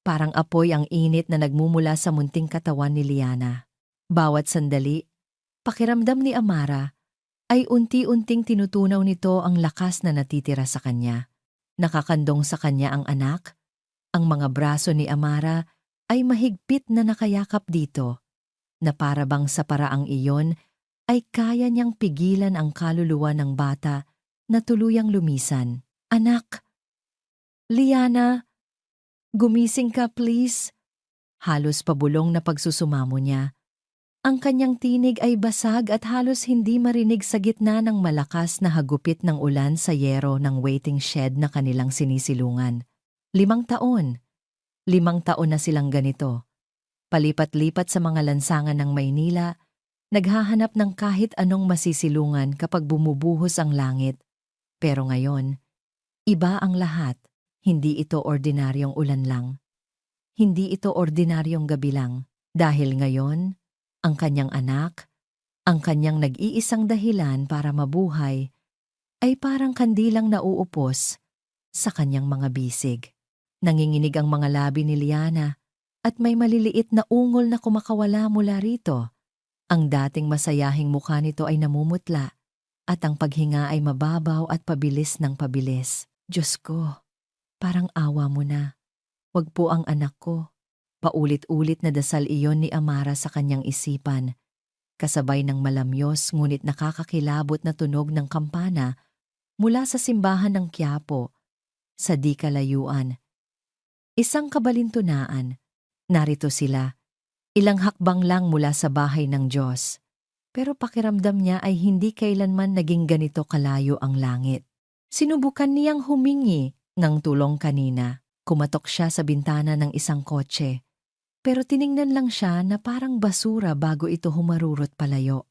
Parang apoy ang init na nagmumula sa munting katawan ni Liana. Bawat sandali, pakiramdam ni Amara ay unti-unting tinutunaw nito ang lakas na natitira sa kanya. Nakakandong sa kanya ang anak. Ang mga braso ni Amara ay mahigpit na nakayakap dito, na para bang sa paraang iyon ay kaya niyang pigilan ang kaluluwa ng bata na tuluyang lumisan. Anak! Liana! Gumising ka please! Halos pabulong na pagsusumamo niya. Ang kanyang tinig ay basag at halos hindi marinig sa gitna ng malakas na hagupit ng ulan sa yero ng waiting shed na kanilang sinisilungan. 5 taon. 5 taon na silang ganito. Palipat-lipat sa mga lansangan ng Maynila, naghahanap ng kahit anong masisilungan kapag bumubuhos ang langit. Pero ngayon, iba ang lahat. Hindi ito ordinaryong ulan lang. Hindi ito ordinaryong gabi lang. Dahil ngayon, ang kanyang anak, ang kanyang nag-iisang dahilan para mabuhay, ay parang kandilang nauupos sa kanyang mga bisig. Nanginginig ang mga labi ni Liana at may maliliit na ungol na kumakawala mula rito. Ang dating masayahing mukha nito ay namumutla at ang paghinga ay mababaw at pabilis ng pabilis. Diyos ko, parang awa mo na. Wag po ang anak ko. Paulit-ulit na dasal iyon ni Amara sa kanyang isipan, kasabay ng malamyos ngunit nakakakilabot na tunog ng kampana mula sa simbahan ng Quiapo, sa di kalayuan. Isang kabalintunaan, narito sila, ilang hakbang lang mula sa bahay ng Diyos. Pero pakiramdam niya ay hindi kailanman naging ganito kalayo ang langit. Sinubukan niyang humingi ng tulong kanina. Kumatok siya sa bintana ng isang kotse. Pero tiningnan lang siya na parang basura bago ito humarurot palayo.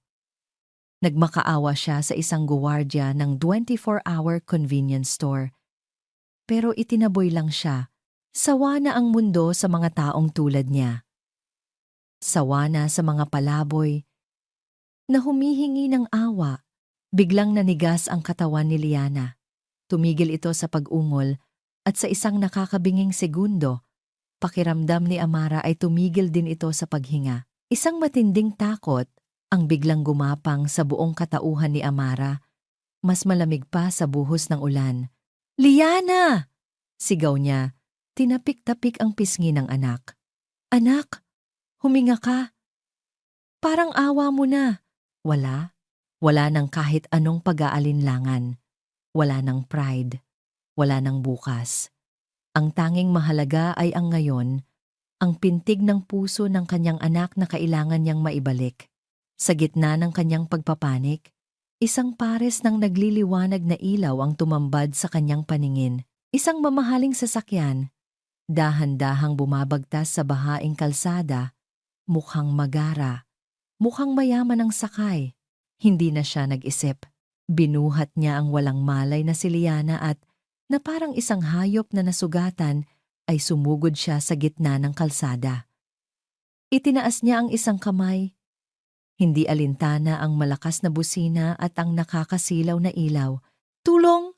Nagmakaawa siya sa isang guwardiya ng 24-hour convenience store. Pero itinaboy lang siya. Sawa na ang mundo sa mga taong tulad niya. Sawa na sa mga palaboy na humihingi ng awa. Biglang nanigas ang katawan ni Liana. Tumigil ito sa pag-ungol at sa isang nakakabinging segundo, pakiramdam ni Amara ay tumigil din ito sa paghinga. Isang matinding takot ang biglang gumapang sa buong katauhan ni Amara, mas malamig pa sa buhos ng ulan. Liana! Sigaw niya, tinapik-tapik ang pisngi ng anak. Anak, huminga ka. Parang awa mo na. Wala. Wala ng kahit anong pag-aalinlangan. Wala ng pride. Wala ng bukas. Ang tanging mahalaga ay ang ngayon, ang pintig ng puso ng kanyang anak na kailangan niyang maibalik. Sa gitna ng kanyang pagpapanik, isang pares ng nagliliwanag na ilaw ang tumambad sa kanyang paningin. Isang mamahaling sasakyan, dahan-dahang bumabagtas sa bahaing kalsada, mukhang magara, mukhang mayaman ang sakay. Hindi na siya nag-isip. Binuhat niya ang walang malay na si Liana at na parang isang hayop na nasugatan ay sumugod siya sa gitna ng kalsada. Itinaas niya ang isang kamay. Hindi alintana ang malakas na busina at ang nakakasilaw na ilaw. Tulong!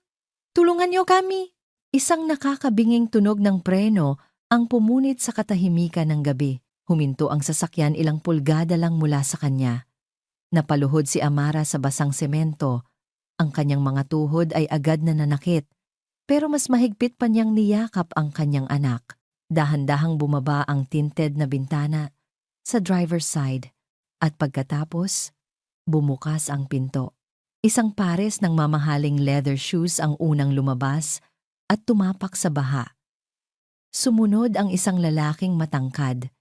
Tulungan niyo kami! Isang nakakabinging tunog ng preno ang pumunit sa katahimikan ng gabi. Huminto ang sasakyan ilang pulgada lang mula sa kanya. Napaluhod si Amara sa basang semento. Ang kanyang mga tuhod ay agad na nanakit. Pero mas mahigpit pa niyang niyakap ang kanyang anak. Dahan-dahang bumaba ang tinted na bintana sa driver's side. At pagkatapos, bumukas ang pinto. Isang pares ng mamahaling leather shoes ang unang lumabas at tumapak sa baha. Sumunod ang isang lalaking matangkad.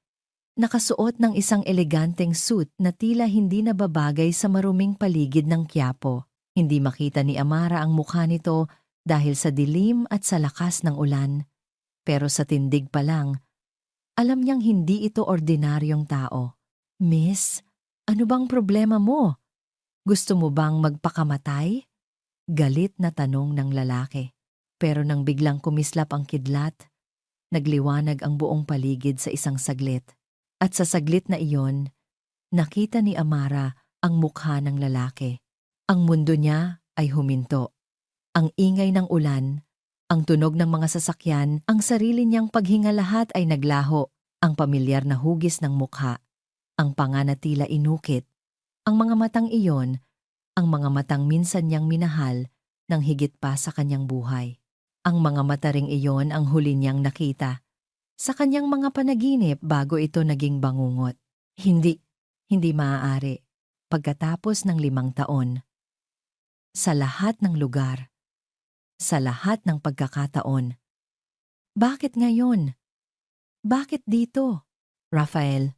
Nakasuot ng isang eleganteng suit na tila hindi nababagay sa maruming paligid ng Quiapo. Hindi makita ni Amara ang mukha nito dahil sa dilim at sa lakas ng ulan. Pero sa tindig pa lang, alam niyang hindi ito ordinaryong tao. Miss, ano bang problema mo? Gusto mo bang magpakamatay? Galit na tanong ng lalaki. Pero nang biglang kumislap ang kidlat, nagliwanag ang buong paligid sa isang saglit. At sa saglit na iyon, nakita ni Amara ang mukha ng lalaki. Ang mundo niya ay huminto. Ang ingay ng ulan Ang tunog ng mga sasakyan, ang sarili niyang paghinga lahat ay naglaho. Ang pamilyar na hugis ng mukha, ang panga na tila inukit. Ang mga matang iyon, ang mga matang minsan niyang minahal nang higit pa sa kanyang buhay. Ang mga mata ring iyon ang huli niyang nakita sa kanyang mga panaginip bago ito naging bangungot. Hindi maaari. Pagkatapos ng 5 taon, sa lahat ng lugar, sa lahat ng pagkakataon. Bakit ngayon? Bakit dito? Rafael,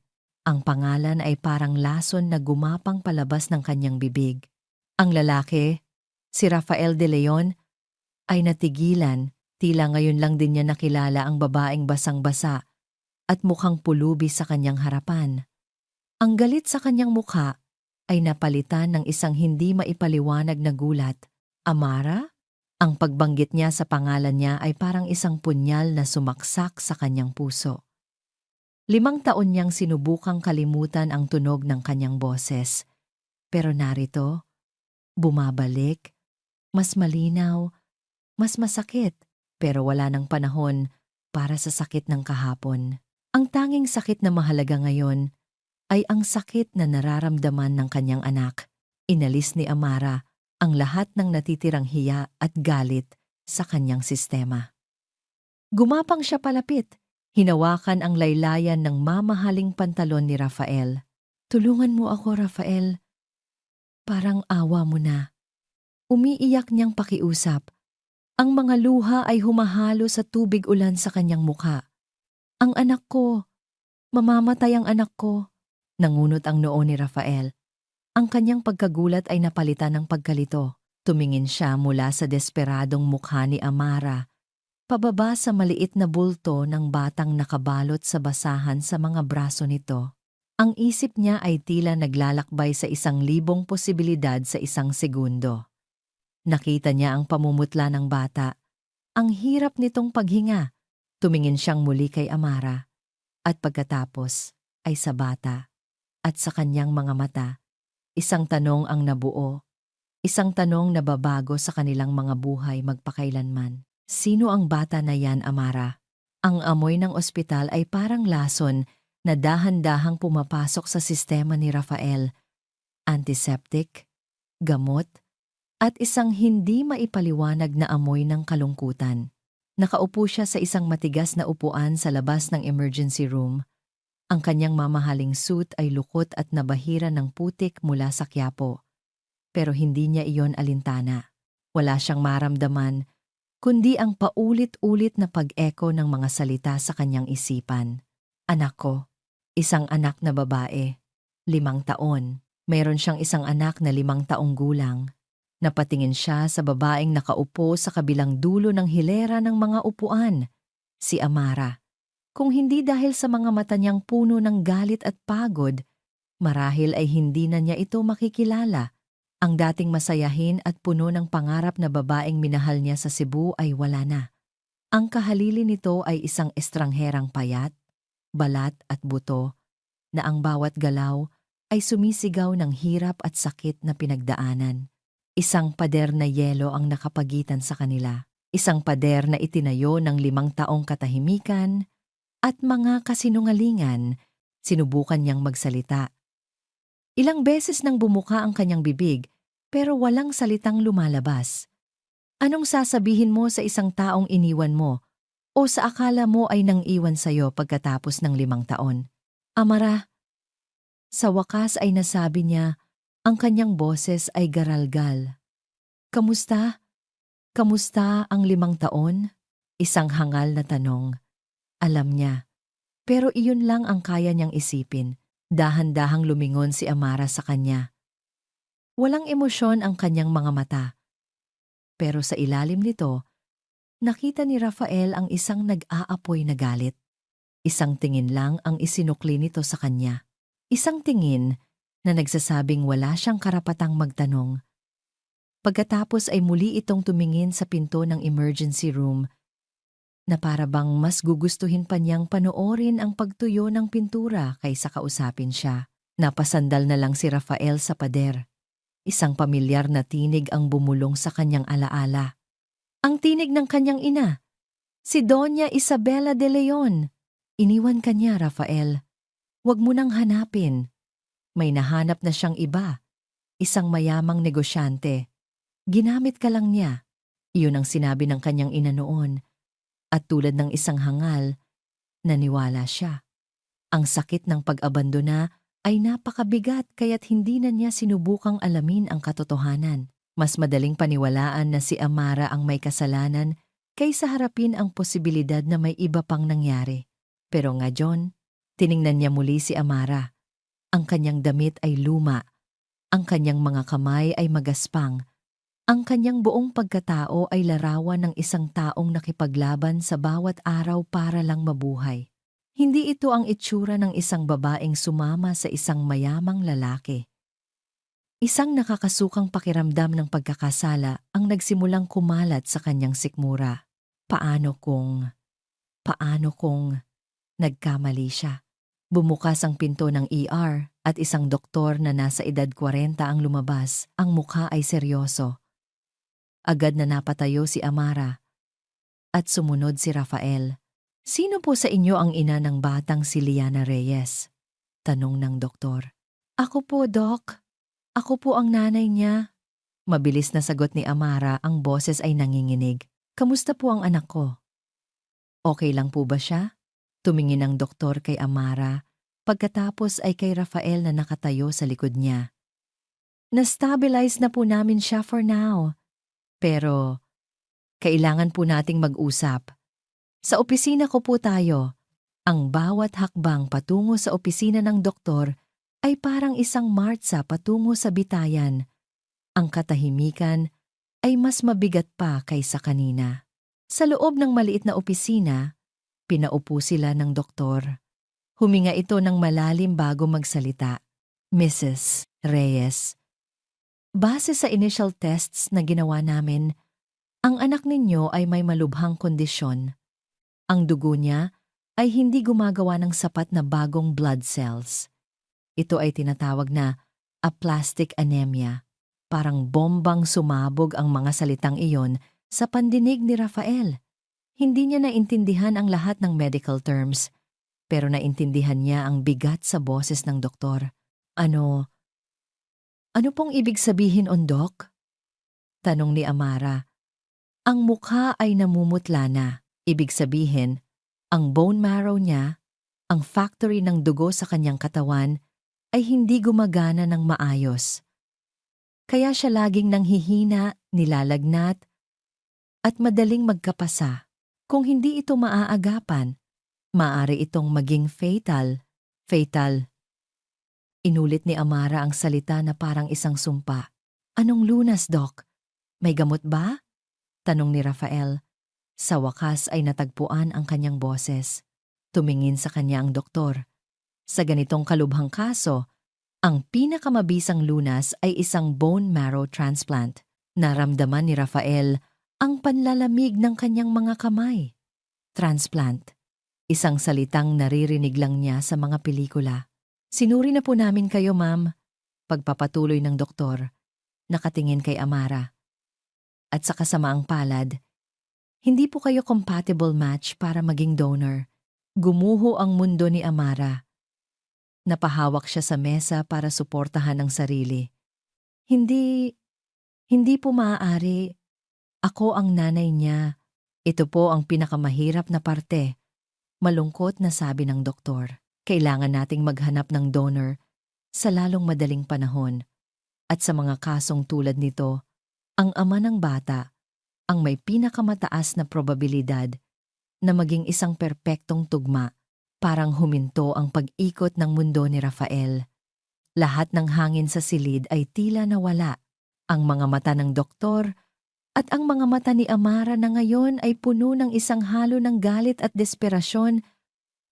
ang pangalan ay parang lason na gumapang palabas ng kanyang bibig. Ang lalaki, si Rafael de Leon, ay natigilan, tila ngayon lang din niya nakilala ang babaeng basang-basa at mukhang pulubi sa kanyang harapan. Ang galit sa kanyang mukha ay napalitan ng isang hindi maipaliwanag na gulat. Amara? Ang pagbanggit niya sa pangalan niya ay parang isang punyal na sumaksak sa kanyang puso. 5 taon niyang sinubukang kalimutan ang tunog ng kanyang boses. Pero narito, bumabalik, mas malinaw, mas masakit, pero wala ng panahon para sa sakit ng kahapon. Ang tanging sakit na mahalaga ngayon ay ang sakit na nararamdaman ng kanyang anak. Inalis ni Amara ang lahat ng natitirang hiya at galit sa kanyang sistema. Gumapang siya palapit, hinawakan ang laylayan ng mamahaling pantalon ni Rafael. Tulungan mo ako, Rafael. Parang awa mo na. Umiiyak niyang pakiusap. Ang mga luha ay humahalo sa tubig ulan sa kanyang mukha. Ang anak ko, mamamatay ang anak ko. Nangunot ang noo ni Rafael. Ang kanyang pagkagulat ay napalitan ng pagkalito. Tumingin siya mula sa desperadong mukha ni Amara, pababa sa maliit na bulto ng batang nakabalot sa basahan sa mga braso nito. Ang isip niya ay tila naglalakbay sa 1,000 posibilidad sa isang segundo. Nakita niya ang pamumutla ng bata. Ang hirap nitong paghinga. Tumingin siyang muli kay Amara. At pagkatapos ay sa bata. At sa kanyang mga mata. Isang tanong ang nabuo. Isang tanong na babago sa kanilang mga buhay magpakailanman. Sino ang bata na yan, Amara? Ang amoy ng ospital ay parang lason na dahan-dahang pumapasok sa sistema ni Rafael. Antiseptic, gamot, at isang hindi maipaliwanag na amoy ng kalungkutan. Nakaupo siya sa isang matigas na upuan sa labas ng emergency room. Ang kanyang mamahaling suit ay lukot at nabahira ng putik mula sa Quiapo. Pero hindi niya iyon alintana. Wala siyang maramdaman, kundi ang paulit-ulit na pag-echo ng mga salita sa kanyang isipan. Anak ko, isang anak na babae, 5 taon. Mayroon siyang isang anak na 5 taong gulang. Napatingin siya sa babaeng nakaupo sa kabilang dulo ng hilera ng mga upuan, si Amara. Kung hindi dahil sa mga mata niyang puno ng galit at pagod, marahil ay hindi na niya ito makikilala. Ang dating masayahin at puno ng pangarap na babaeng minahal niya sa Cebu ay wala na. Ang kahalili nito ay isang estrangherang payat, balat at buto, na ang bawat galaw ay sumisigaw ng hirap at sakit na pinagdaanan. Isang pader na yelo ang nakapagitan sa kanila. Isang pader na itinayo ng 5 taong katahimikan, at mga kasinungalingan, sinubukan niyang magsalita. Ilang beses nang bumuka ang kanyang bibig, pero walang salitang lumalabas. Anong sasabihin mo sa isang taong iniwan mo, o sa akala mo ay nang iwan sa'yo pagkatapos ng 5 taon? Amara, sa wakas ay nasabi niya, ang kanyang boses ay garalgal. Kamusta? Kamusta ang 5 taon? Isang hangal na tanong. Alam niya, pero iyon lang ang kaya niyang isipin. Dahan-dahang lumingon si Amara sa kanya. Walang emosyon ang kanyang mga mata. Pero sa ilalim nito, nakita ni Rafael ang isang nag-aapoy na galit. Isang tingin lang ang isinukli nito sa kanya. Isang tingin na nagsasabing wala siyang karapatang magtanong. Pagkatapos ay muli itong tumingin sa pinto ng emergency room na para bang mas gugustuhin pa niyang panoorin ang pagtuyo ng pintura kaysa kausapin siya. Napasandal na lang si Rafael sa pader. Isang pamilyar na tinig ang bumulong sa kanyang alaala. Ang tinig ng kanyang ina, si Doña Isabela de Leon. Iniwan kanya, Rafael. Huwag mo nang hanapin. May nahanap na siyang iba, isang mayamang negosyante. Ginamit ka lang niya. Iyon ang sinabi ng kanyang ina noon. At tulad ng isang hangal, naniwala siya. Ang sakit ng pag-abandona ay napakabigat kaya't hindi na niya sinubukang alamin ang katotohanan. Mas madaling paniwalaan na si Amara ang may kasalanan kaysa harapin ang posibilidad na may iba pang nangyari. Pero ngayon, tiningnan niya muli si Amara. Ang kanyang damit ay luma, ang kanyang mga kamay ay magaspang, ang kanyang buong pagkatao ay larawan ng isang taong nakipaglaban sa bawat araw para lang mabuhay. Hindi ito ang itsura ng isang babaeng sumama sa isang mayamang lalaki. Isang nakakasukang pakiramdam ng pagkakasala ang nagsimulang kumalat sa kanyang sikmura. Paano kung nagkamali siya? Bumukas ang pinto ng ER at isang doktor na nasa edad 40 ang lumabas. Ang mukha ay seryoso. Agad na napatayo si Amara at sumunod si Rafael. Sino po sa inyo ang ina ng batang si Liana Reyes? Tanong ng doktor. Ako po, Doc. Ako po ang nanay niya. Mabilis na sagot ni Amara, ang boses ay nanginginig. Kamusta po ang anak ko? Okay lang po ba siya? Tumingin ang doktor kay Amara, pagkatapos ay kay Rafael na nakatayo sa likod niya. Na-stabilize na po namin siya for now. Pero, kailangan po nating mag-usap. Sa opisina ko po tayo. Ang bawat hakbang patungo sa opisina ng doktor ay parang isang martsa patungo sa bitayan. Ang katahimikan ay mas mabigat pa kaysa kanina. Sa loob ng maliit na opisina, pinaupo sila ng doktor. Huminga ito ng malalim bago magsalita. Mrs. Reyes, base sa initial tests na ginawa namin, ang anak ninyo ay may malubhang kondisyon. Ang dugo niya ay hindi gumagawa ng sapat na bagong blood cells. Ito ay tinatawag na aplastic anemia. Parang bombang sumabog ang mga salitang iyon sa pandinig ni Rafael. Hindi niya naintindihan ang lahat ng medical terms, pero naintindihan niya ang bigat sa boses ng doktor. Ano pong ibig sabihin, Doc? Tanong ni Amara. Ang mukha ay namumutla na. Ibig sabihin, ang bone marrow niya, ang factory ng dugo sa kanyang katawan, ay hindi gumagana ng maayos. Kaya siya laging nanghihina, nilalagnat, at madaling magkapasa. Kung hindi ito maaagapan, maaari itong maging fatal. Fatal. Inulit ni Amara ang salita na parang isang sumpa. Anong lunas, Doc? May gamot ba? Tanong ni Rafael. Sa wakas ay natagpuan ang kanyang boses. Tumingin sa kanya ang doktor. Sa ganitong kalubhang kaso, ang pinakamabisang lunas ay isang bone marrow transplant. Naramdaman ni Rafael ang panlalamig ng kanyang mga kamay. Transplant. Isang salitang naririnig lang niya sa mga pelikula. Sinuri na po namin kayo, ma'am. Pagpapatuloy ng doktor, nakatingin kay Amara. At sa kasamaang palad, hindi po kayo compatible match para maging donor. Gumuho ang mundo ni Amara. Napahawak siya sa mesa para suportahan ang sarili. Hindi po maaari. Ako ang nanay niya. Ito po ang pinakamahirap na parte. Malungkot na sabi ng doktor. Kailangan nating maghanap ng donor sa lalong madaling panahon. At sa mga kasong tulad nito, ang ama ng bata ang may pinakamataas na probabilidad na maging isang perpektong tugma. Parang huminto ang pag-ikot ng mundo ni Rafael. Lahat ng hangin sa silid ay tila nawala. Ang mga mata ng doktor at ang mga mata ni Amara na ngayon ay puno ng isang halo ng galit at desperasyon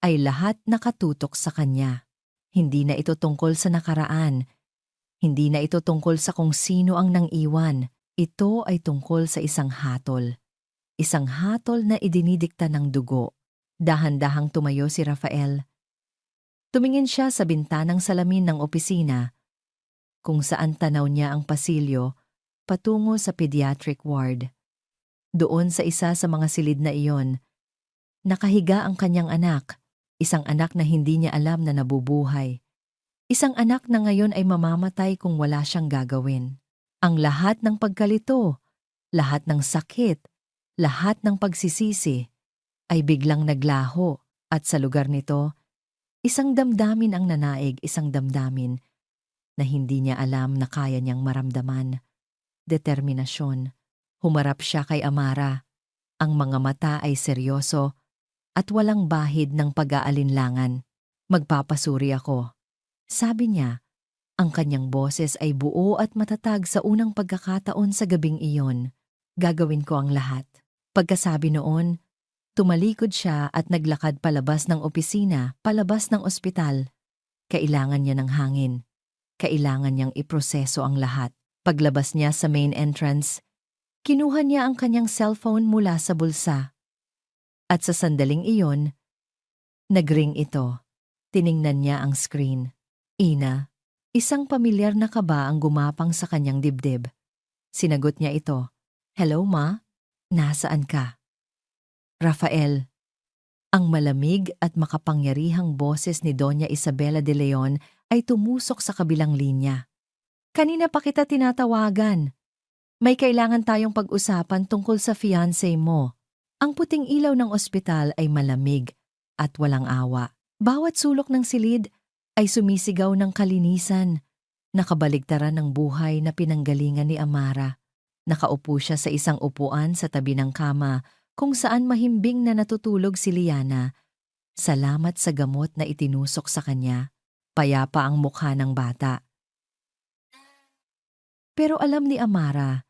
ay lahat nakatutok sa kanya. Hindi na ito tungkol sa nakaraan. Hindi na ito tungkol sa kung sino ang nang-iwan. Ito ay tungkol sa isang hatol. Isang hatol na idinidikta ng dugo. Dahan-dahang tumayo si Rafael. Tumingin siya sa bintanang salamin ng opisina, kung saan tanaw niya ang pasilyo patungo sa pediatric ward. Doon sa isa sa mga silid na iyon, nakahiga ang kanyang anak, isang anak na hindi niya alam na nabubuhay. Isang anak na ngayon ay mamamatay kung wala siyang gagawin. Ang lahat ng pagkalito, lahat ng sakit, lahat ng pagsisisi ay biglang naglaho at sa lugar nito, isang damdamin ang nanaig, isang damdamin na hindi niya alam na kaya niyang maramdaman. Determinasyon. Humarap siya kay Amara. Ang mga mata ay seryoso at walang bahid ng pag-aalinlangan. Magpapasuri ako. Sabi niya, ang kanyang boses ay buo at matatag sa unang pagkakataon sa gabing iyon. Gagawin ko ang lahat. Pagkasabi noon, tumalikod siya at naglakad palabas ng opisina, palabas ng ospital. Kailangan niya ng hangin. Kailangan niyang iproseso ang lahat. Paglabas niya sa main entrance, kinuha niya ang kanyang cellphone mula sa bulsa. At sa sandaling iyon, nagring ito. Tiningnan niya ang screen. Ina, isang pamilyar na kaba ang gumapang sa kanyang dibdib. Sinagot niya ito. Hello, Ma? Nasaan ka? Rafael. Ang malamig at makapangyarihang boses ni Doña Isabela de Leon ay tumusok sa kabilang linya. Kanina pa kita tinatawagan. May kailangan tayong pag-usapan tungkol sa fiancé mo. Ang puting ilaw ng ospital ay malamig at walang awa. Bawat sulok ng silid ay sumisigaw ng kalinisan. Nakabaligtaran ng buhay na pinanggalingan ni Amara. Nakaupo siya sa isang upuan sa tabi ng kama kung saan mahimbing na natutulog si Liana. Salamat sa gamot na itinusok sa kanya. Payapa ang mukha ng bata. Pero alam ni Amara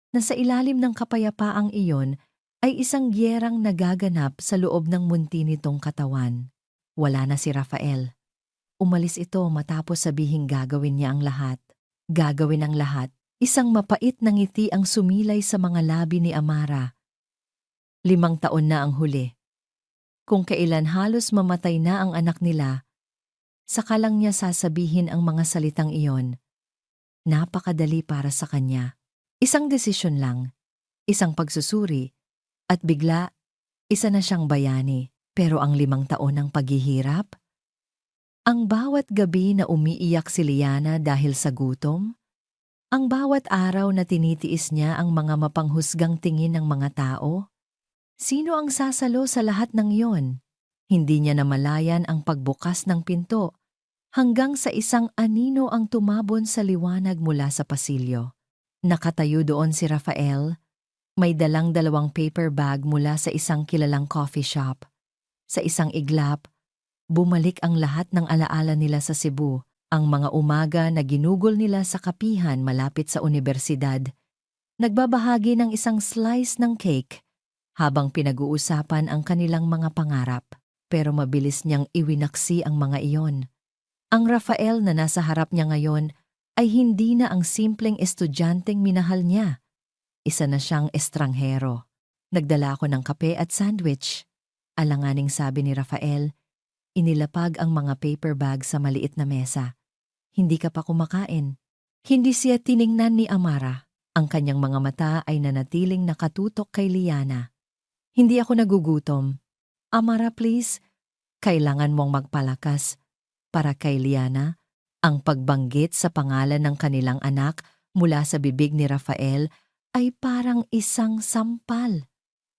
na sa ilalim ng kapayapaang iyon ay isang gyerang nagaganap sa loob ng munti nitong katawan. Wala na si Rafael. Umalis ito matapos sabihing gagawin niya ang lahat. Gagawin ang lahat. Isang mapait na ngiti ang sumilay sa mga labi ni Amara. 5 taon na ang huli. Kung kailan halos mamatay na ang anak nila, saka lang niya sasabihin ang mga salitang iyon. Napakadali para sa kanya. Isang desisyon lang, isang pagsusuri, at bigla, isa na siyang bayani. Pero ang 5 taon ng paghihirap? Ang bawat gabi na umiiyak si Liana dahil sa gutom? Ang bawat araw na tinitiis niya ang mga mapanghusgang tingin ng mga tao? Sino ang sasalo sa lahat ng iyon? Hindi niya namalayan ang pagbukas ng pinto hanggang sa isang anino ang tumabon sa liwanag mula sa pasilyo. Nakatayo doon si Rafael, may dalang 2 paper bag mula sa isang kilalang coffee shop. Sa isang iglap, bumalik ang lahat ng alaala nila sa Cebu, ang mga umaga na ginugol nila sa kapihan malapit sa universidad. Nagbabahagi ng isang slice ng cake habang pinag-uusapan ang kanilang mga pangarap. Pero mabilis niyang iwinaksi ang mga iyon. Ang Rafael na nasa harap niya ngayon ay hindi na ang simpleng estudyanteng minahal niya. Isa na siyang estranghero. Nagdala ako ng kape at sandwich. Alanganing sabi ni Rafael, inilapag ang mga paper bag sa maliit na mesa. Hindi ka pa kumakain. Hindi siya tiningnan ni Amara. Ang kanyang mga mata ay nanatiling nakatutok kay Liana. Hindi ako nagugutom. Amara, please, kailangan mong magpalakas. Para kay Liana, ang pagbanggit sa pangalan ng kanilang anak mula sa bibig ni Rafael ay parang isang sampal.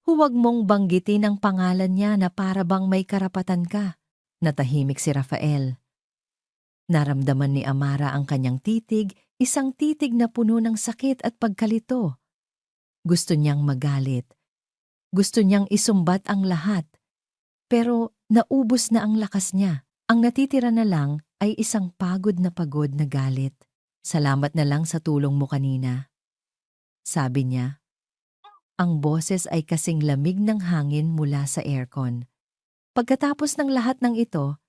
Huwag mong banggitin ang pangalan niya na para bang may karapatan ka. Natahimik si Rafael. Naramdaman ni Amara ang kanyang titig, isang titig na puno ng sakit at pagkalito. Gusto niyang magalit. Gusto niyang isumbat ang lahat. Pero naubos na ang lakas niya. Ang natitira na lang ay isang pagod na galit. Salamat na lang sa tulong mo kanina. Sabi niya. Ang boses ay kasing lamig ng hangin mula sa aircon. Pagkatapos ng lahat ng ito,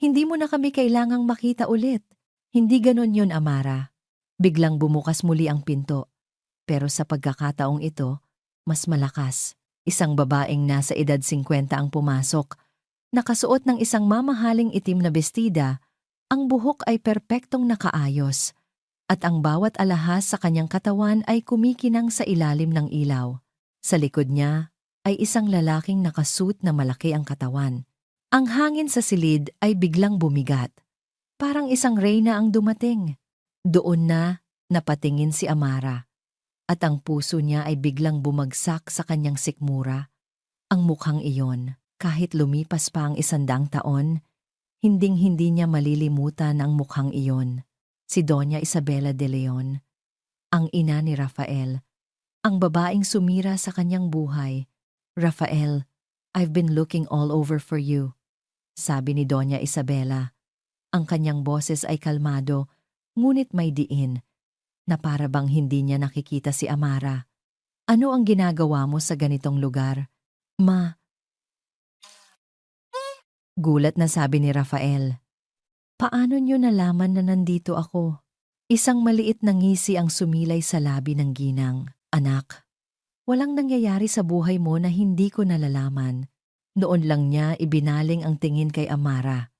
hindi mo na kami kailangang makita ulit. Hindi ganon yun, Amara. Biglang bumukas muli ang pinto. Pero sa pagkakataong ito, mas malakas. Isang babaeng nasa edad 50 ang pumasok. Nakasuot ng isang mamahaling itim na bestida, ang buhok ay perpektong nakaayos, at ang bawat alahas sa kanyang katawan ay kumikinang sa ilalim ng ilaw. Sa likod niya ay isang lalaking nakasuit na malaki ang katawan. Ang hangin sa silid ay biglang bumigat. Parang isang reyna ang dumating. Doon na napatingin si Amara at ang puso niya ay biglang bumagsak sa kanyang sikmura. Ang mukhang iyon, kahit lumipas pa ang 100 taon, hinding-hindi niya malilimutan ang mukhang iyon. Si Doña Isabela de Leon, ang ina ni Rafael, ang babaeng sumira sa kanyang buhay. "Rafael, I've been looking all over for you," sabi ni Doña Isabela. Ang kanyang boses ay kalmado, ngunit may diin, na para bang hindi niya nakikita si Amara. "Ano ang ginagawa mo sa ganitong lugar, Ma?" Gulat na sabi ni Rafael. "Paano niyo nalaman na nandito ako?" Isang maliit na ngisi ang sumilay sa labi ng ginang. "Anak, walang nangyayari sa buhay mo na hindi ko nalalaman." Noon lang niya ibinaling ang tingin kay Amara.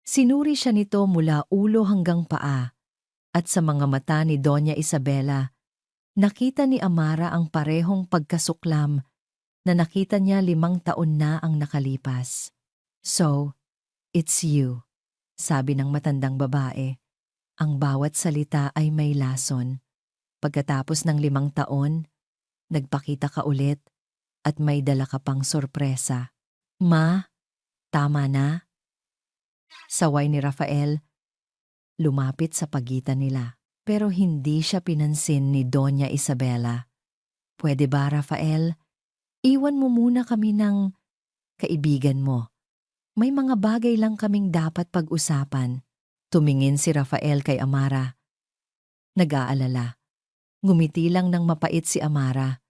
Sinuri siya nito mula ulo hanggang paa, at sa mga mata ni Doña Isabela, nakita ni Amara ang parehong pagkasuklam na nakita niya 5 taon na ang nakalipas. "So, it's you," sabi ng matandang babae. Ang bawat salita ay may lason. Pagkatapos ng 5 taon, nagpakita ka ulit at may dala ka pang sorpresa. "Ma, tama na?" Saway ni Rafael, lumapit sa pagitan nila. Pero hindi siya pinansin ni Doña Isabela. "Pwede ba, Rafael? Iwan mo muna kami ng kaibigan mo. May mga bagay lang kaming dapat pag-usapan." Tumingin si Rafael kay Amara. Nag-aalala. Ngumiti lang ng mapait si Amara.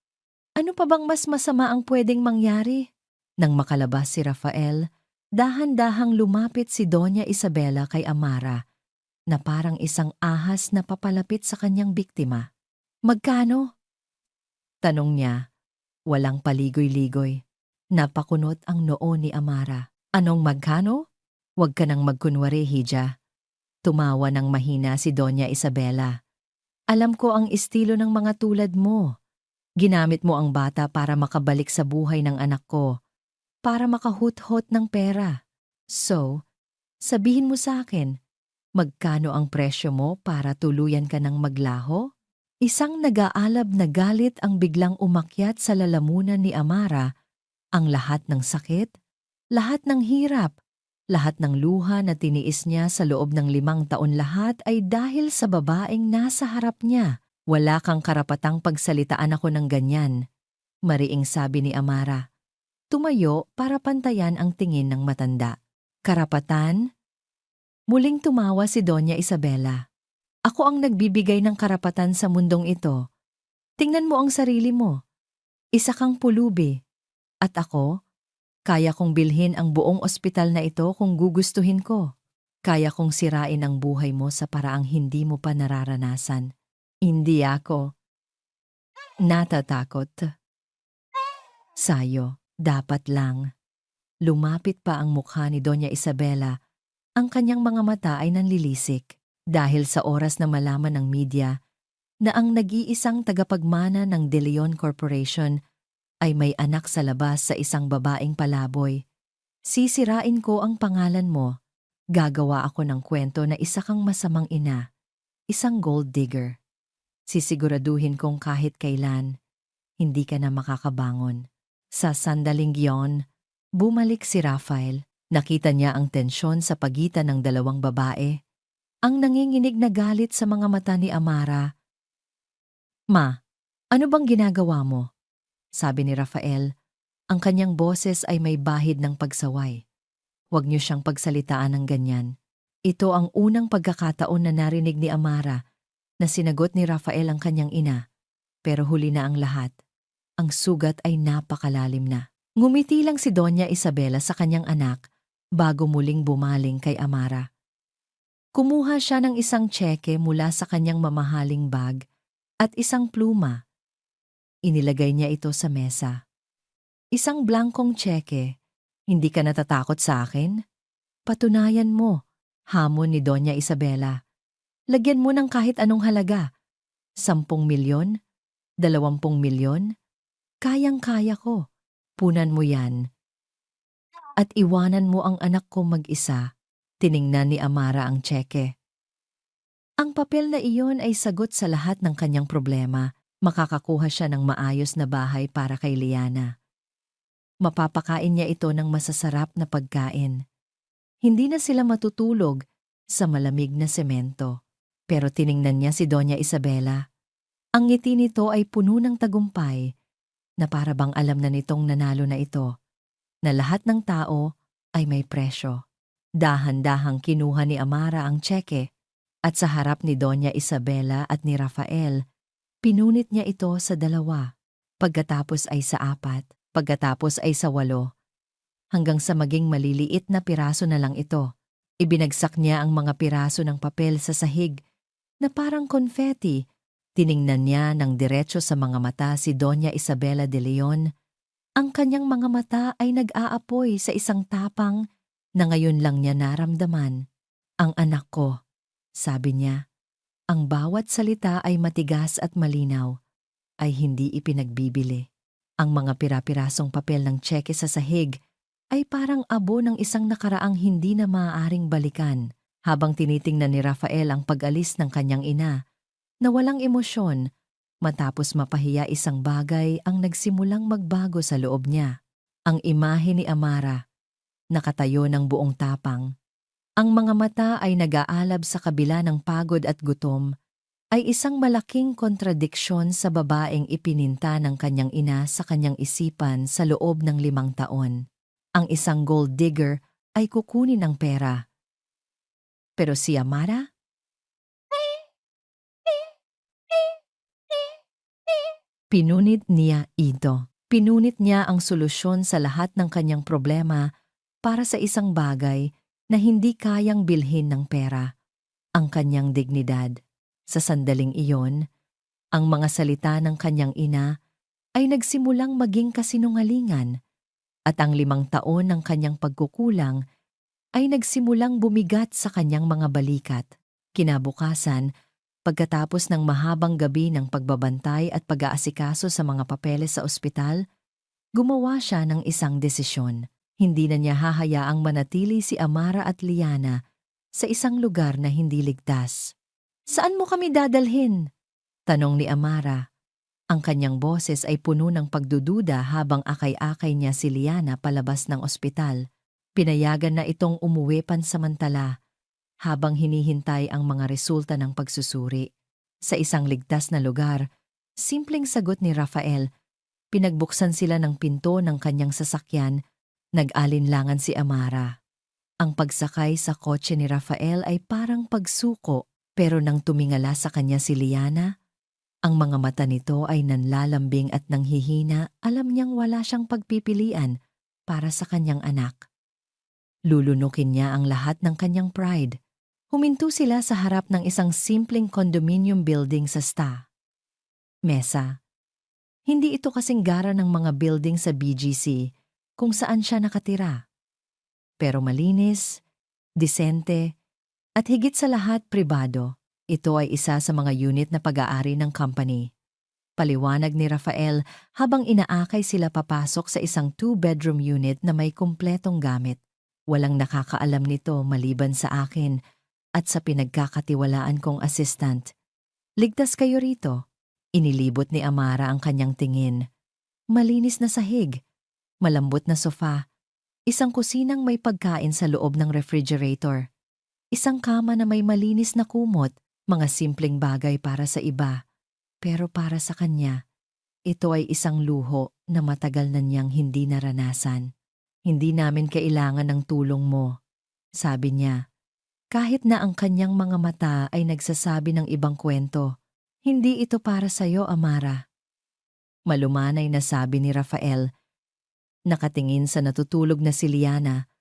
Ano pa bang mas masama ang pwedeng mangyari? Nang makalabas si Rafael, dahan-dahang lumapit si Doña Isabela kay Amara na parang isang ahas na papalapit sa kanyang biktima. "Magkano?" tanong niya. Walang paligoy-ligoy. Napakunot ang noo ni Amara. "Anong magkano? Huwag ka nang magkunwari, Hija." Tumawa ng mahina si Doña Isabela. "Alam ko ang estilo ng mga tulad mo. Ginamit mo ang bata para makabalik sa buhay ng anak ko, para makahut-hot ng pera. So, sabihin mo sa akin, magkano ang presyo mo para tuluyan ka ng maglaho?" Isang nag-aalab na galit ang biglang umakyat sa lalamunan ni Amara. Ang lahat ng sakit, lahat ng hirap, lahat ng luha na tiniis niya sa loob ng 5 taon, lahat ay dahil sa babaeng nasa harap niya. "Wala kang karapatang pagsalitaan ako ng ganyan," mariing sabi ni Amara. Tumayo para pantayan ang tingin ng matanda. "Karapatan?" Muling tumawa si Doña Isabela. "Ako ang nagbibigay ng karapatan sa mundong ito. Tingnan mo ang sarili mo. Isa kang pulubi. At ako, kaya kong bilhin ang buong ospital na ito kung gugustuhin ko. Kaya kong sirain ang buhay mo sa paraang hindi mo pa nararanasan. Hindi ako natatakot sa'yo. Dapat lang." Lumapit pa ang mukha ni Doña Isabela. Ang kanyang mga mata ay nanlilisik dahil sa oras na malaman ng media na ang nag-iisang tagapagmana ng De Leon Corporation ay may anak sa labas sa isang babaeng palaboy. "Sisirain ko ang pangalan mo. Gagawa ako ng kwento na isa kang masamang ina, isang gold digger. Sisiguraduhin kong kahit kailan, hindi ka na makakabangon." Sa sandaling iyon, bumalik si Rafael. Nakita niya ang tensyon sa pagitan ng dalawang babae. Ang nanginginig na galit sa mga mata ni Amara. "Ma, ano bang ginagawa mo?" sabi ni Rafael. Ang kanyang boses ay may bahid ng pagsaway. "Huwag niyo siyang pagsalitaan ng ganyan." Ito ang unang pagkakataon na narinig ni Amara na sinagot ni Rafael ang kanyang ina. Pero huli na ang lahat. Ang sugat ay napakalalim na. Ngumiti lang si Doña Isabela sa kanyang anak bago muling bumaling kay Amara. Kumuha siya ng isang tseke mula sa kanyang mamahaling bag at isang pluma. Inilagay niya ito sa mesa. "Isang blankong tseke. Hindi ka natatakot sa akin? Patunayan mo," hamon ni Doña Isabela. "Lagyan mo ng kahit anong halaga. 10 milyon? 20 milyon? Kayang-kaya ko. Punan mo yan. At iwanan mo ang anak ko mag-isa. Tiningnan ni Amara ang tseke. Ang papel na iyon ay sagot sa lahat ng kanyang problema. Makakakuha siya ng maayos na bahay para kay Liana. Mapapakain niya ito ng masasarap na pagkain. Hindi na sila matutulog sa malamig na semento. Pero tiningnan niya si Doña Isabela. Ang ngiti nito ay puno ng tagumpay na para bang alam na nitong nanalo na ito, na lahat ng tao ay may presyo. Dahan-dahang kinuha ni Amara ang tseke at sa harap ni Doña Isabela at ni Rafael, pinunit niya ito sa 2, pagkatapos ay sa 4, pagkatapos ay sa 8, hanggang sa maging maliliit na piraso na lang ito. Ibinagsak niya ang mga piraso ng papel sa sahig na parang confetti. Tiningnan niya ng diretso sa mga mata si Doña Isabela de Leon. Ang kanyang mga mata ay nag-aapoy sa isang tapang na ngayon lang niya naramdaman. Ang anak ko, sabi niya. Ang bawat salita ay matigas at malinaw, ay hindi ipinagbibili. Ang mga pira-pirasong papel ng tseke sa sahig ay parang abo ng isang nakaraang hindi na maaaring balikan. Habang tinitingnan ni Rafael ang pag-alis ng kanyang ina, na walang emosyon, matapos mapahiya isang bagay ang nagsimulang magbago sa loob niya. Ang imahe ni Amara, nakatayo ng buong tapang. Ang mga mata ay nag-aalab sa kabila ng pagod at gutom, ay isang malaking kontradiksyon sa babaeng ipininta ng kanyang ina sa kanyang isipan sa loob ng 5 taon. Ang isang gold digger ay kukunin ang pera. Pero si Amara? Pinunit niya ito. Pinunit niya ang solusyon sa lahat ng kanyang problema para sa isang bagay na hindi kayang bilhin ng pera, ang kanyang dignidad. Sa sandaling iyon, ang mga salita ng kanyang ina ay nagsimulang maging kasinungalingan at ang 5 taon ng kanyang pagkukulang ay nagsimulang bumigat sa kanyang mga balikat. Kinabukasan, pagkatapos ng mahabang gabi ng pagbabantay at pag-aasikaso sa mga papeles sa ospital, gumawa siya ng isang desisyon. Hindi na niya hahayaang manatili si Amara at Liana sa isang lugar na hindi ligtas. "Saan mo kami dadalhin?" tanong ni Amara. Ang kanyang boses ay puno ng pagdududa habang akay-akay niya si Liana palabas ng ospital. Pinayagan na itong umuwi pansamantala habang hinihintay ang mga resulta ng pagsusuri. Sa isang ligtas na lugar, simpleng sagot ni Rafael. Pinagbuksan sila ng pinto ng kanyang sasakyan. Nag-alinlangan si Amara. Ang pagsakay sa kotse ni Rafael ay parang pagsuko, pero nang tumingala sa kanya si Liana, ang mga mata nito ay nanlalambing at nanghihina. Alam niyang wala siyang pagpipilian para sa kanyang anak. Lulunukin niya ang lahat ng kanyang pride. Huminto sila sa harap ng isang simpleng condominium building sa Mesa. Hindi ito kasing gara ng mga building sa BGC kung saan siya nakatira. Pero malinis, disente, at higit sa lahat pribado. Ito ay isa sa mga unit na pag-aari ng company. Paliwanag ni Rafael habang inaakay sila papasok sa isang 2-bedroom unit na may kumpletong gamit. Walang nakakaalam nito maliban sa akin at sa pinagkakatiwalaan kong assistant. "Ligtas kayo rito." Inilibot ni Amara ang kanyang tingin. Malinis na sahig, malambot na sofa, isang kusinang may pagkain sa loob ng refrigerator, isang kama na may malinis na kumot, mga simpleng bagay para sa iba. Pero para sa kanya, ito ay isang luho na matagal na niyang hindi naranasan. "Hindi namin kailangan ng tulong mo," sabi niya. Kahit na ang kanyang mga mata ay nagsasabi ng ibang kwento. "Hindi ito para sa'yo, Amara." Malumanay na sabi ni Rafael. Nakatingin sa natutulog na si Liana.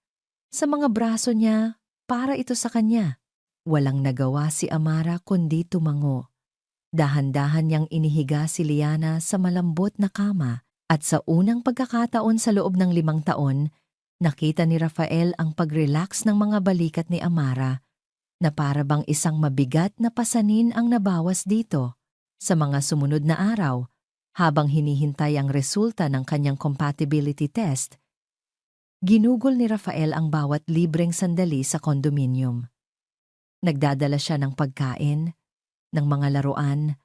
Sa mga braso niya, para ito sa kanya. Walang nagawa si Amara kundi tumango. Dahan-dahan niyang inihiga si Liana sa malambot na kama at sa unang pagkakataon sa loob ng 5 taon, nakita ni Rafael ang pag-relax ng mga balikat ni Amara na para bang isang mabigat na pasanin ang nabawas dito. Sa mga sumunod na araw, Habang hinihintay ang resulta ng kanyang compatibility test, ginugol ni Rafael ang bawat libreng sandali sa kondominium. Nagdadala siya ng pagkain, ng mga laruan,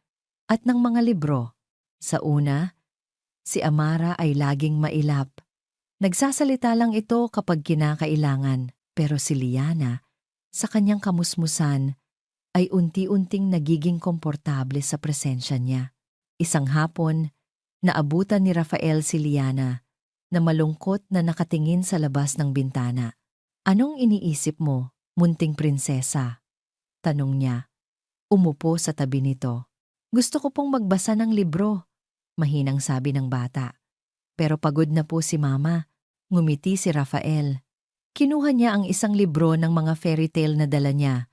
at ng mga libro. Sa una, si Amara ay laging mailap. Nagsasalita lang ito kapag kinakailangan, pero si Liana, sa kanyang kamusmusan, ay unti-unting nagiging komportable sa presensya niya. Isang hapon, naabutan ni Rafael si Liana na malungkot na nakatingin sa labas ng bintana. "Anong iniisip mo, munting prinsesa?" tanong niya. Umupo sa tabi nito. "Gusto ko pong magbasa ng libro," mahinang sabi ng bata. "Pero pagod na po si Mama." Ngumiti si Rafael. Kinuha niya ang isang libro ng mga fairy tale na dala niya.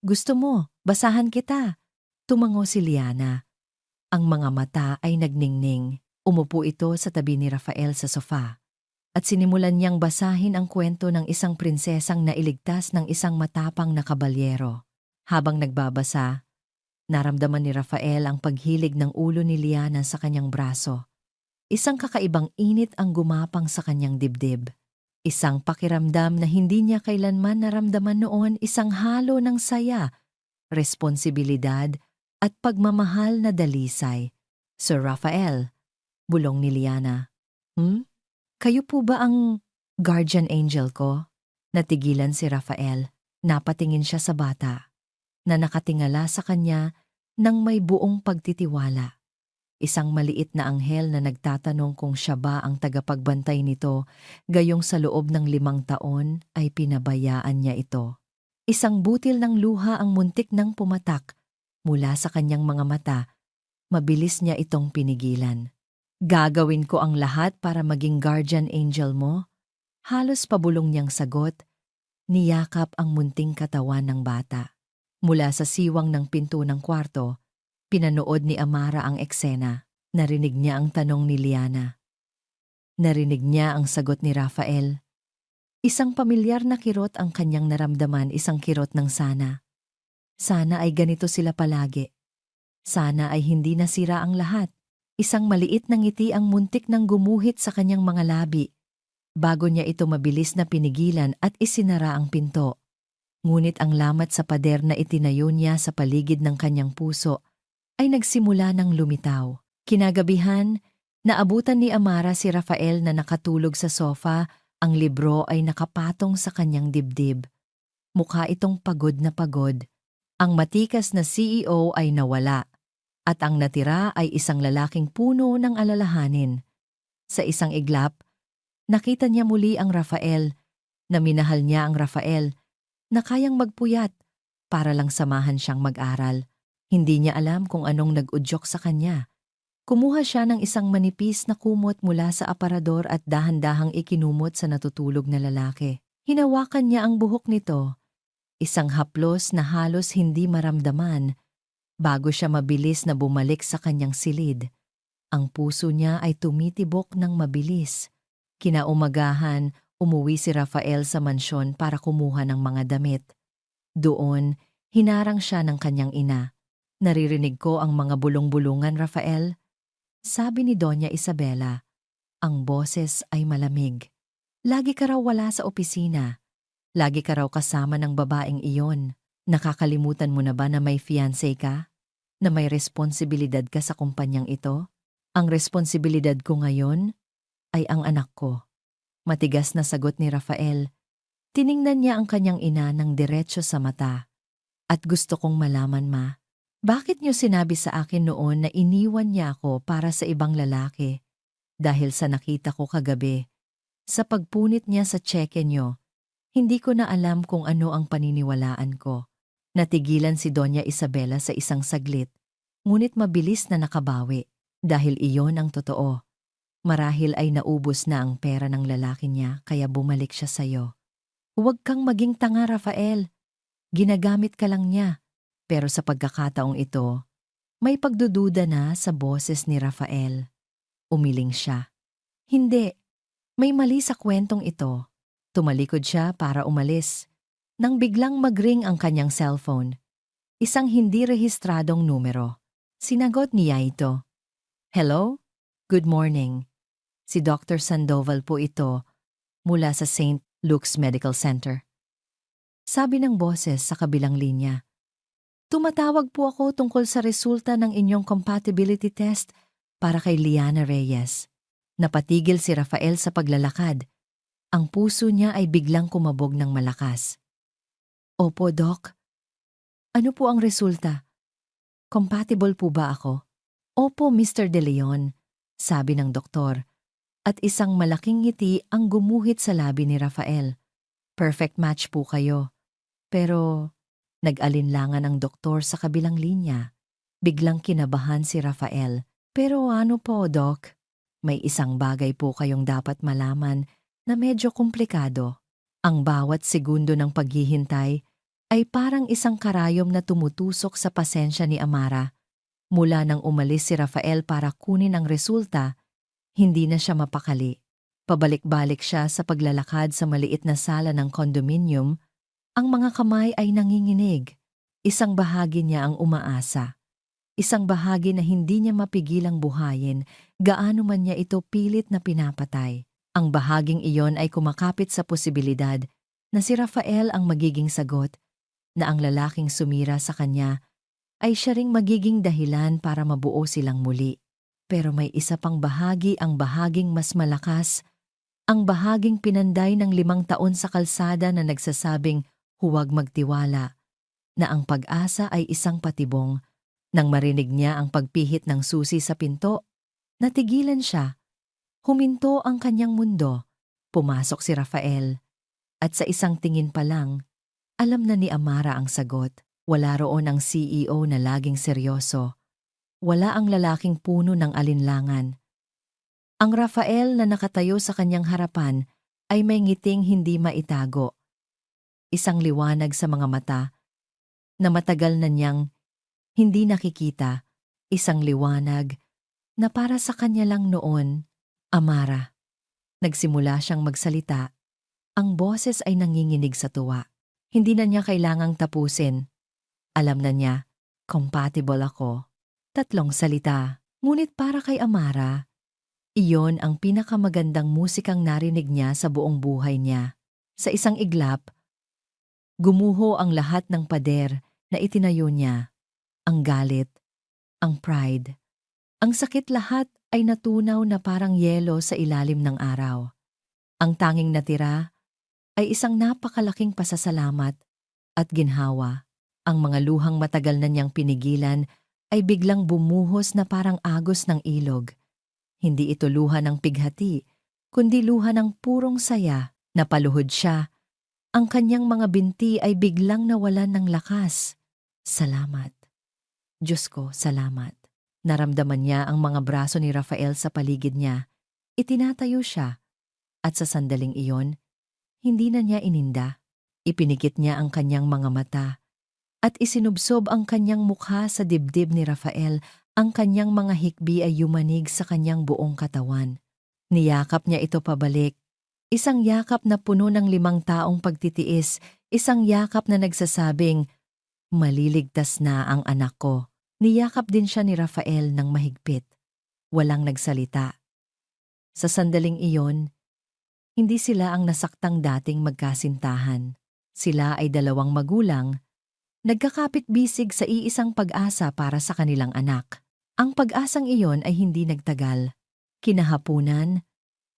"Gusto mo, basahan kita." Tumango si Liana. Ang mga mata ay nagningning. Umupo ito sa tabi ni Rafael sa sofa. At sinimulan niyang basahin ang kwento ng isang prinsesang nailigtas ng isang matapang na kabalyero. Habang nagbabasa, naramdaman ni Rafael ang paghilig ng ulo ni Liana sa kanyang braso. Isang kakaibang init ang gumapang sa kanyang dibdib. Isang pakiramdam na hindi niya kailanman naramdaman noon, isang halo ng saya, responsibilidad at pagmamahal na dalisay. "Sir Rafael," bulong ni Liana. Kayo po ba ang guardian angel ko?" Natigilan si Rafael. Napatingin siya sa bata, na nakatingala sa kanya nang may buong pagtitiwala. Isang maliit na anghel na nagtatanong kung siya ba ang tagapagbantay nito, gayong sa loob ng 5 taon ay pinabayaan niya ito. Isang butil ng luha ang muntik nang pumatak mula sa kanyang mga mata. Mabilis niya itong pinigilan. "Gagawin ko ang lahat para maging guardian angel mo." Halos pabulong niyang sagot, niyakap ang munting katawan ng bata. Mula sa siwang ng pinto ng kwarto, pinanood ni Amara ang eksena. Narinig niya ang tanong ni Liana. Narinig niya ang sagot ni Rafael. Isang pamilyar na kirot ang kanyang naramdaman, isang kirot ng sana. Sana ay ganito sila palagi. Sana ay hindi nasira ang lahat. Isang maliit na ngiti ang muntik nang gumuhit sa kanyang mga labi. Bago niya ito mabilis na pinigilan at isinara ang pinto. Ngunit ang lamat sa pader na itinayo niya sa paligid ng kanyang puso ay nagsimula ng lumitaw. Kinagabihan, naabutan ni Amara si Rafael na nakatulog sa sofa, ang libro ay nakapatong sa kanyang dibdib. Mukha itong pagod na pagod. Ang matikas na CEO ay nawala, at ang natira ay isang lalaking puno ng alalahanin. Sa isang iglap, nakita niya muli ang Rafael, na minahal niya ang Rafael, na kayang magpuyat para lang samahan siyang mag-aral. Hindi niya alam kung anong nag-udyok sa kanya. Kumuha siya ng isang manipis na kumot mula sa aparador at dahan-dahang ikinumot sa natutulog na lalaki. Hinawakan niya ang buhok nito, isang haplos na halos hindi maramdaman, bago siya mabilis na bumalik sa kanyang silid. Ang puso niya ay tumitibok ng mabilis. Kinaumagahan, umuwi si Rafael sa mansyon para kumuha ng mga damit. Doon, hinarang siya ng kanyang ina. "Naririnig ko ang mga bulong-bulungan, Rafael," sabi ni Doña Isabela. Ang boses ay malamig. "Lagi ka raw wala sa opisina. Lagi ka raw kasama ng babaeng iyon. Nakakalimutan mo na ba na may fiancé ka? Na may responsibilidad ka sa kumpanyang ito? Ang responsibilidad ko ngayon ay ang anak ko." Matigas na sagot ni Rafael. Tiningnan niya ang kanyang ina ng diretso sa mata. "At gusto kong malaman, Ma, bakit niyo sinabi sa akin noon na iniwan niya ako para sa ibang lalaki? Dahil sa nakita ko kagabi, sa pagpunit niya sa tseke niyo, hindi ko na alam kung ano ang paniniwalaan ko." Natigilan si Doña Isabela sa isang saglit, ngunit mabilis na nakabawi. Dahil iyon ang totoo. Marahil ay naubos na ang pera ng lalaki niya kaya bumalik siya sa'yo. "Huwag kang maging tanga, Rafael. Ginagamit ka lang niya." Pero sa pagkakataong ito, may pagdududa na sa boses ni Rafael. Umiling siya. "Hindi. May mali sa kwentong ito." Tumalikod siya para umalis, nang biglang mag-ring ang kanyang cellphone. Isang hindi rehistradong numero. Sinagot niya ito. Hello? Good morning. Si Dr. Sandoval po ito mula sa St. Luke's Medical Center. Sabi ng boses sa kabilang linya. Tumatawag po ako tungkol sa resulta ng inyong compatibility test para kay Liana Reyes. Napatigil si Rafael sa paglalakad. Ang puso niya ay biglang kumabog ng malakas. Opo, Doc. Ano po ang resulta? Compatible po ba ako? Opo, Mr. De Leon, sabi ng doktor. At isang malaking ngiti ang gumuhit sa labi ni Rafael. Perfect match po kayo. Pero nag-alinlangan ang doktor sa kabilang linya. Biglang kinabahan si Rafael. Pero ano po, Doc? May isang bagay po kayong dapat malaman na medyo komplikado. Ang bawat segundo ng paghihintay ay parang isang karayom na tumutusok sa pasensya ni Amara. Mula nang umalis si Rafael para kunin ang resulta, hindi na siya mapakali. Pabalik-balik siya sa paglalakad sa maliit na sala ng condominium. Ang mga kamay ay nanginginig. Isang bahagi niya ang umaasa. Isang bahagi na hindi niya mapigilang buhayin, gaano man niya ito pilit na pinapatay. Ang bahaging iyon ay kumakapit sa posibilidad na si Rafael ang magiging sagot, na ang lalaking sumira sa kanya ay siya ring magiging dahilan para mabuo silang muli. Pero may isa pang bahagi, ang bahaging mas malakas, ang bahaging pinanday ng 5 taon sa kalsada na nagsasabing huwag magtiwala, na ang pag-asa ay isang patibong. Nang marinig niya ang pagpihit ng susi sa pinto, natigilan siya. Huminto ang kanyang mundo. Pumasok si Rafael. At sa isang tingin pa lang, alam na ni Amara ang sagot. Wala roon ang CEO na laging seryoso. Wala ang lalaking puno ng alinlangan. Ang Rafael na nakatayo sa kanyang harapan ay may ngiting hindi maitago. Isang liwanag sa mga mata na matagal na niyang hindi nakikita. Isang liwanag na para sa kanya lang noon. Amara. Nagsimula siyang magsalita. Ang boses ay nanginginig sa tuwa. Hindi na niya kailangang tapusin. Alam na niya, compatible ako. 3 salita. Ngunit para kay Amara, iyon ang pinakamagandang musikang narinig niya sa buong buhay niya. Sa isang iglap, gumuho ang lahat ng pader na itinayo niya. Ang galit, ang pride, ang sakit, lahat ay natunaw na parang yelo sa ilalim ng araw. Ang tanging natira ay isang napakalaking pasasalamat at ginhawa. Ang mga luhang matagal na niyang pinigilan ay biglang bumuhos na parang agos ng ilog. Hindi ito luha ng pighati, kundi luha ng purong saya. Napaluhod siya. Ang kanyang mga binti ay biglang nawalan ng lakas. Salamat. Diyos ko, salamat. Naramdaman niya ang mga braso ni Rafael sa paligid niya. Itinatayo siya. At sa sandaling iyon, hindi na niya ininda. Ipinikit niya ang kanyang mga mata. At isinubsob ang kanyang mukha sa dibdib ni Rafael. Ang kanyang mga hikbi ay yumanig sa kanyang buong katawan. Niyakap niya ito pabalik. Isang yakap na puno ng 5 taong pagtitiis. Isang yakap na nagsasabing, maliligtas na ang anak ko. Niyakap din siya ni Rafael ng mahigpit. Walang nagsalita. Sa sandaling iyon, hindi sila ang nasaktang dating magkasintahan. Sila ay 2 magulang, nagkakapit-bisig sa iisang pag-asa para sa kanilang anak. Ang pag-asang iyon ay hindi nagtagal. Kinahapunan,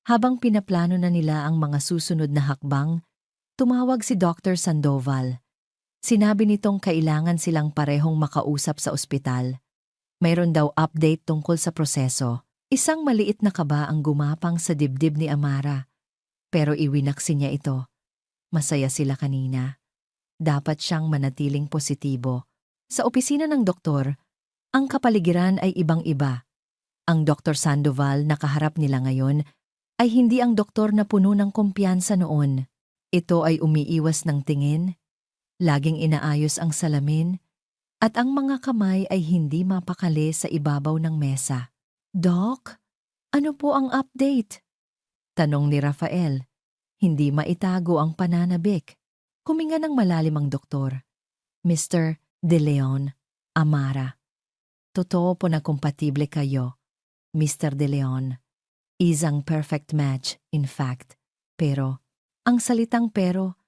habang pinaplano na nila ang mga susunod na hakbang, tumawag si Dr. Sandoval. Sinabi nitong kailangan silang parehong makausap sa ospital. Mayroon daw update tungkol sa proseso. Isang maliit na kaba ang gumapang sa dibdib ni Amara. Pero iwinaksi niya ito. Masaya sila kanina. Dapat siyang manatiling positibo. Sa opisina ng doktor, ang kapaligiran ay ibang-iba. Ang Dr. Sandoval na kaharap nila ngayon ay hindi ang doktor na puno ng kumpiyansa noon. Ito ay umiiwas ng tingin, laging inaayos ang salamin, at ang mga kamay ay hindi mapakali sa ibabaw ng mesa. Doc, ano po ang update? Tanong ni Rafael. Hindi maitago ang pananabik. Huminga ng malalim ang doktor. Mr. De Leon, Amara. Totoo po na kompatible kayo. Mr. De Leon. Isang perfect match, in fact. Pero, ang salitang pero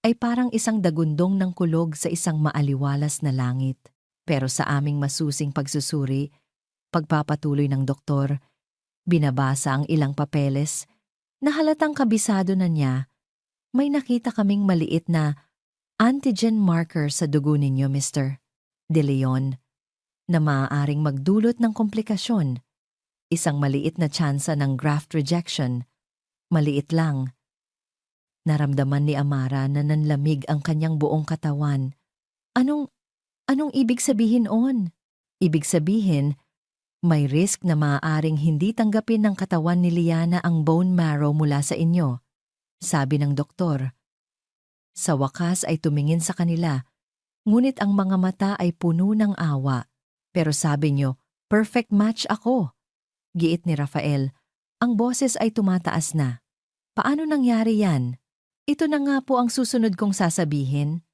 ay parang isang dagundong ng kulog sa isang maaliwalas na langit. Pero sa aming masusing pagsusuri, pagpapatuloy ng doktor, binabasa ang ilang papeles, na halatang kabisado na niya, may nakita kaming maliit na antigen marker sa dugo ninyo, Mr. De Leon, na maaaring magdulot ng komplikasyon. Isang maliit na tsansa ng graft rejection. Maliit lang. Naramdaman ni Amara na nanlamig ang kanyang buong katawan. Anong ibig sabihin on? Ibig sabihin, may risk na maaaring hindi tanggapin ng katawan ni Liana ang bone marrow mula sa inyo, sabi ng doktor. Sa wakas ay tumingin sa kanila, ngunit ang mga mata ay puno ng awa. Pero sabi niyo, perfect match ako. Giit ni Rafael, ang boses ay tumataas na. Paano nangyari yan? Ito na nga po ang susunod kong sasabihin.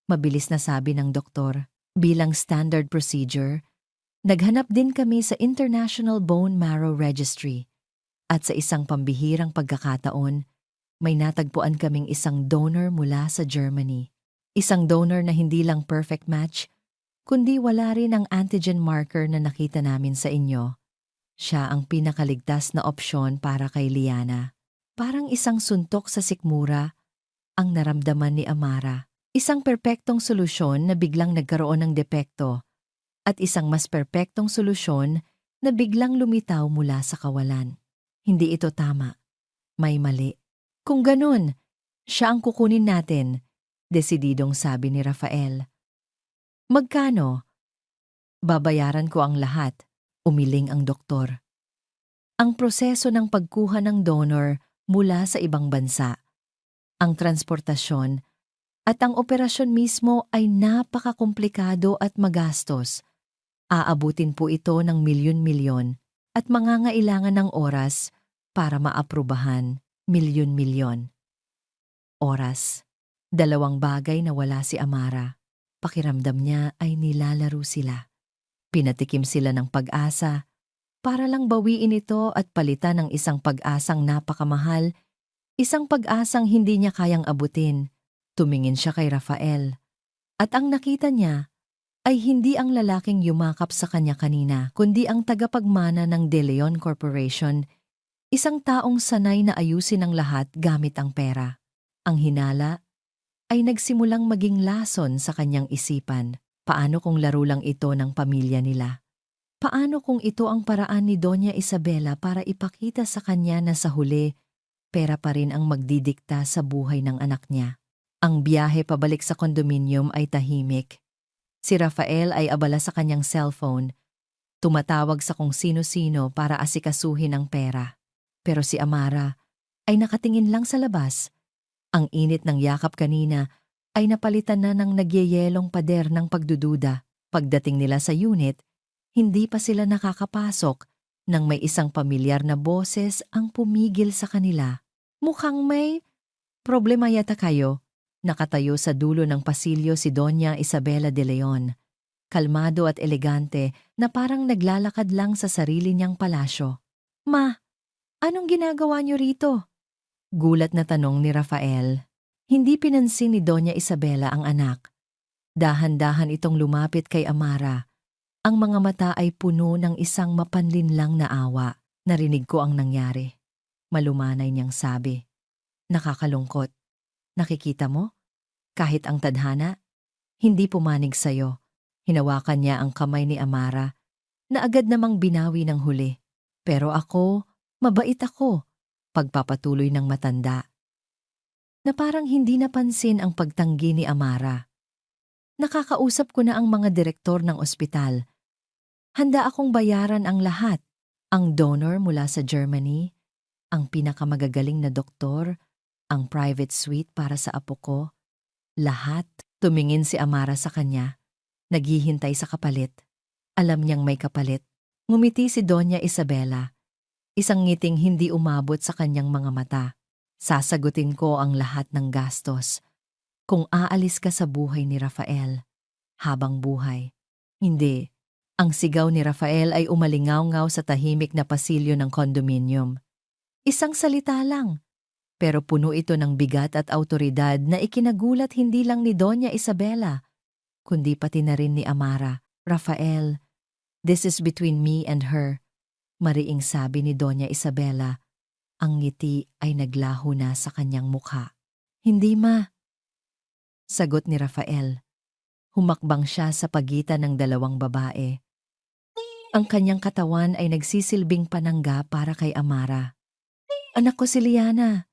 Mabilis na sabi ng doktor. Bilang standard procedure, naghanap din kami sa International Bone Marrow Registry. At sa isang pambihirang pagkakataon, may natagpuan kaming isang donor mula sa Germany. Isang donor na hindi lang perfect match, kundi wala rin ang antigen marker na nakita namin sa inyo. Siya ang pinakaligtas na opsyon para kay Liana. Parang isang suntok sa sikmura ang naramdaman ni Amara. Isang perpektong solusyon na biglang nagkaroon ng depekto at isang mas perpektong solusyon na biglang lumitaw mula sa kawalan. Hindi ito tama. May mali. Kung ganun, siya ang kukunin natin, desididong sabi ni Rafael. Magkano? Babayaran ko ang lahat. Umiling ang doktor. Ang proseso ng pagkuha ng donor mula sa ibang bansa, ang transportasyon, at ang operasyon mismo ay napakakomplikado at magastos. Aabutin po ito ng milyon-milyon at mangangailangan ng oras para maaprubahan. Milyon-milyon. Oras. Dalawang bagay na wala si Amara. Pakiramdam niya ay nilalaro sila. Pinatikim sila ng pag-asa para lang bawiin ito at palitan ng isang pag-asang napakamahal, isang pag-asang hindi niya kayang abutin. Tumingin siya kay Rafael. At ang nakita niya ay hindi ang lalaking yumakap sa kanya kanina, kundi ang tagapagmana ng De Leon Corporation, isang taong sanay na ayusin ang lahat gamit ang pera. Ang hinala ay nagsimulang maging lason sa kanyang isipan. Paano kung laro lang ito ng pamilya nila? Paano kung ito ang paraan ni Doña Isabela para ipakita sa kanya na sa huli, pera pa rin ang magdidikta sa buhay ng anak niya? Ang biyahe pabalik sa kondominium ay tahimik. Si Rafael ay abala sa kanyang cellphone, tumatawag sa kung sino-sino para asikasuhin ang pera. Pero si Amara ay nakatingin lang sa labas. Ang init ng yakap kanina ay napalitan na ng nagyeyelong pader ng pagdududa. Pagdating nila sa unit, hindi pa sila nakakapasok nang may isang pamilyar na boses ang pumigil sa kanila. Mukhang may problema yata kayo. Nakatayo sa dulo ng pasilyo si Doña Isabela de Leon. Kalmado at elegante na parang naglalakad lang sa sarili niyang palasyo. Ma, anong ginagawa niyo rito? Gulat na tanong ni Rafael. Hindi pinansin ni Doña Isabela ang anak. Dahan-dahan itong lumapit kay Amara. Ang mga mata ay puno ng isang mapanlinlang na awa. Narinig ko ang nangyari. Malumanay niyang sabi. Nakakalungkot. Nakikita mo? Kahit ang tadhana, hindi pumanig sa'yo. Hinawakan niya ang kamay ni Amara na agad namang binawi ng huli. Pero ako, mabait ako. Pagpapatuloy ng matanda. Na parang hindi napansin ang pagtanggi ni Amara. Nakakausap ko na ang mga direktor ng ospital. Handa akong bayaran ang lahat. Ang donor mula sa Germany, ang pinakamagagaling na doktor, ang private suite para sa apo ko. Lahat. Tumingin si Amara sa kanya. Naghihintay sa kapalit. Alam niyang may kapalit. Ngumiti si Doña Isabela. Isang ngiting hindi umabot sa kanyang mga mata. Sasagutin ko ang lahat ng gastos. Kung aalis ka sa buhay ni Rafael, habang buhay. Hindi. Ang sigaw ni Rafael ay umalingaw-ngaw sa tahimik na pasilyo ng condominium. Isang salita lang, pero puno ito ng bigat at autoridad na ikinagulat hindi lang ni Doña Isabela, kundi pati na rin ni Amara. "Rafael, this is between me and her," mariing sabi ni Doña Isabela. Ang ngiti ay naglaho na sa kanyang mukha. "Hindi, ma," sagot ni Rafael. Humakbang siya sa pagitan ng dalawang babae. Ang kanyang katawan ay nagsisilbing panangga para kay Amara. "Anak ko si Liana.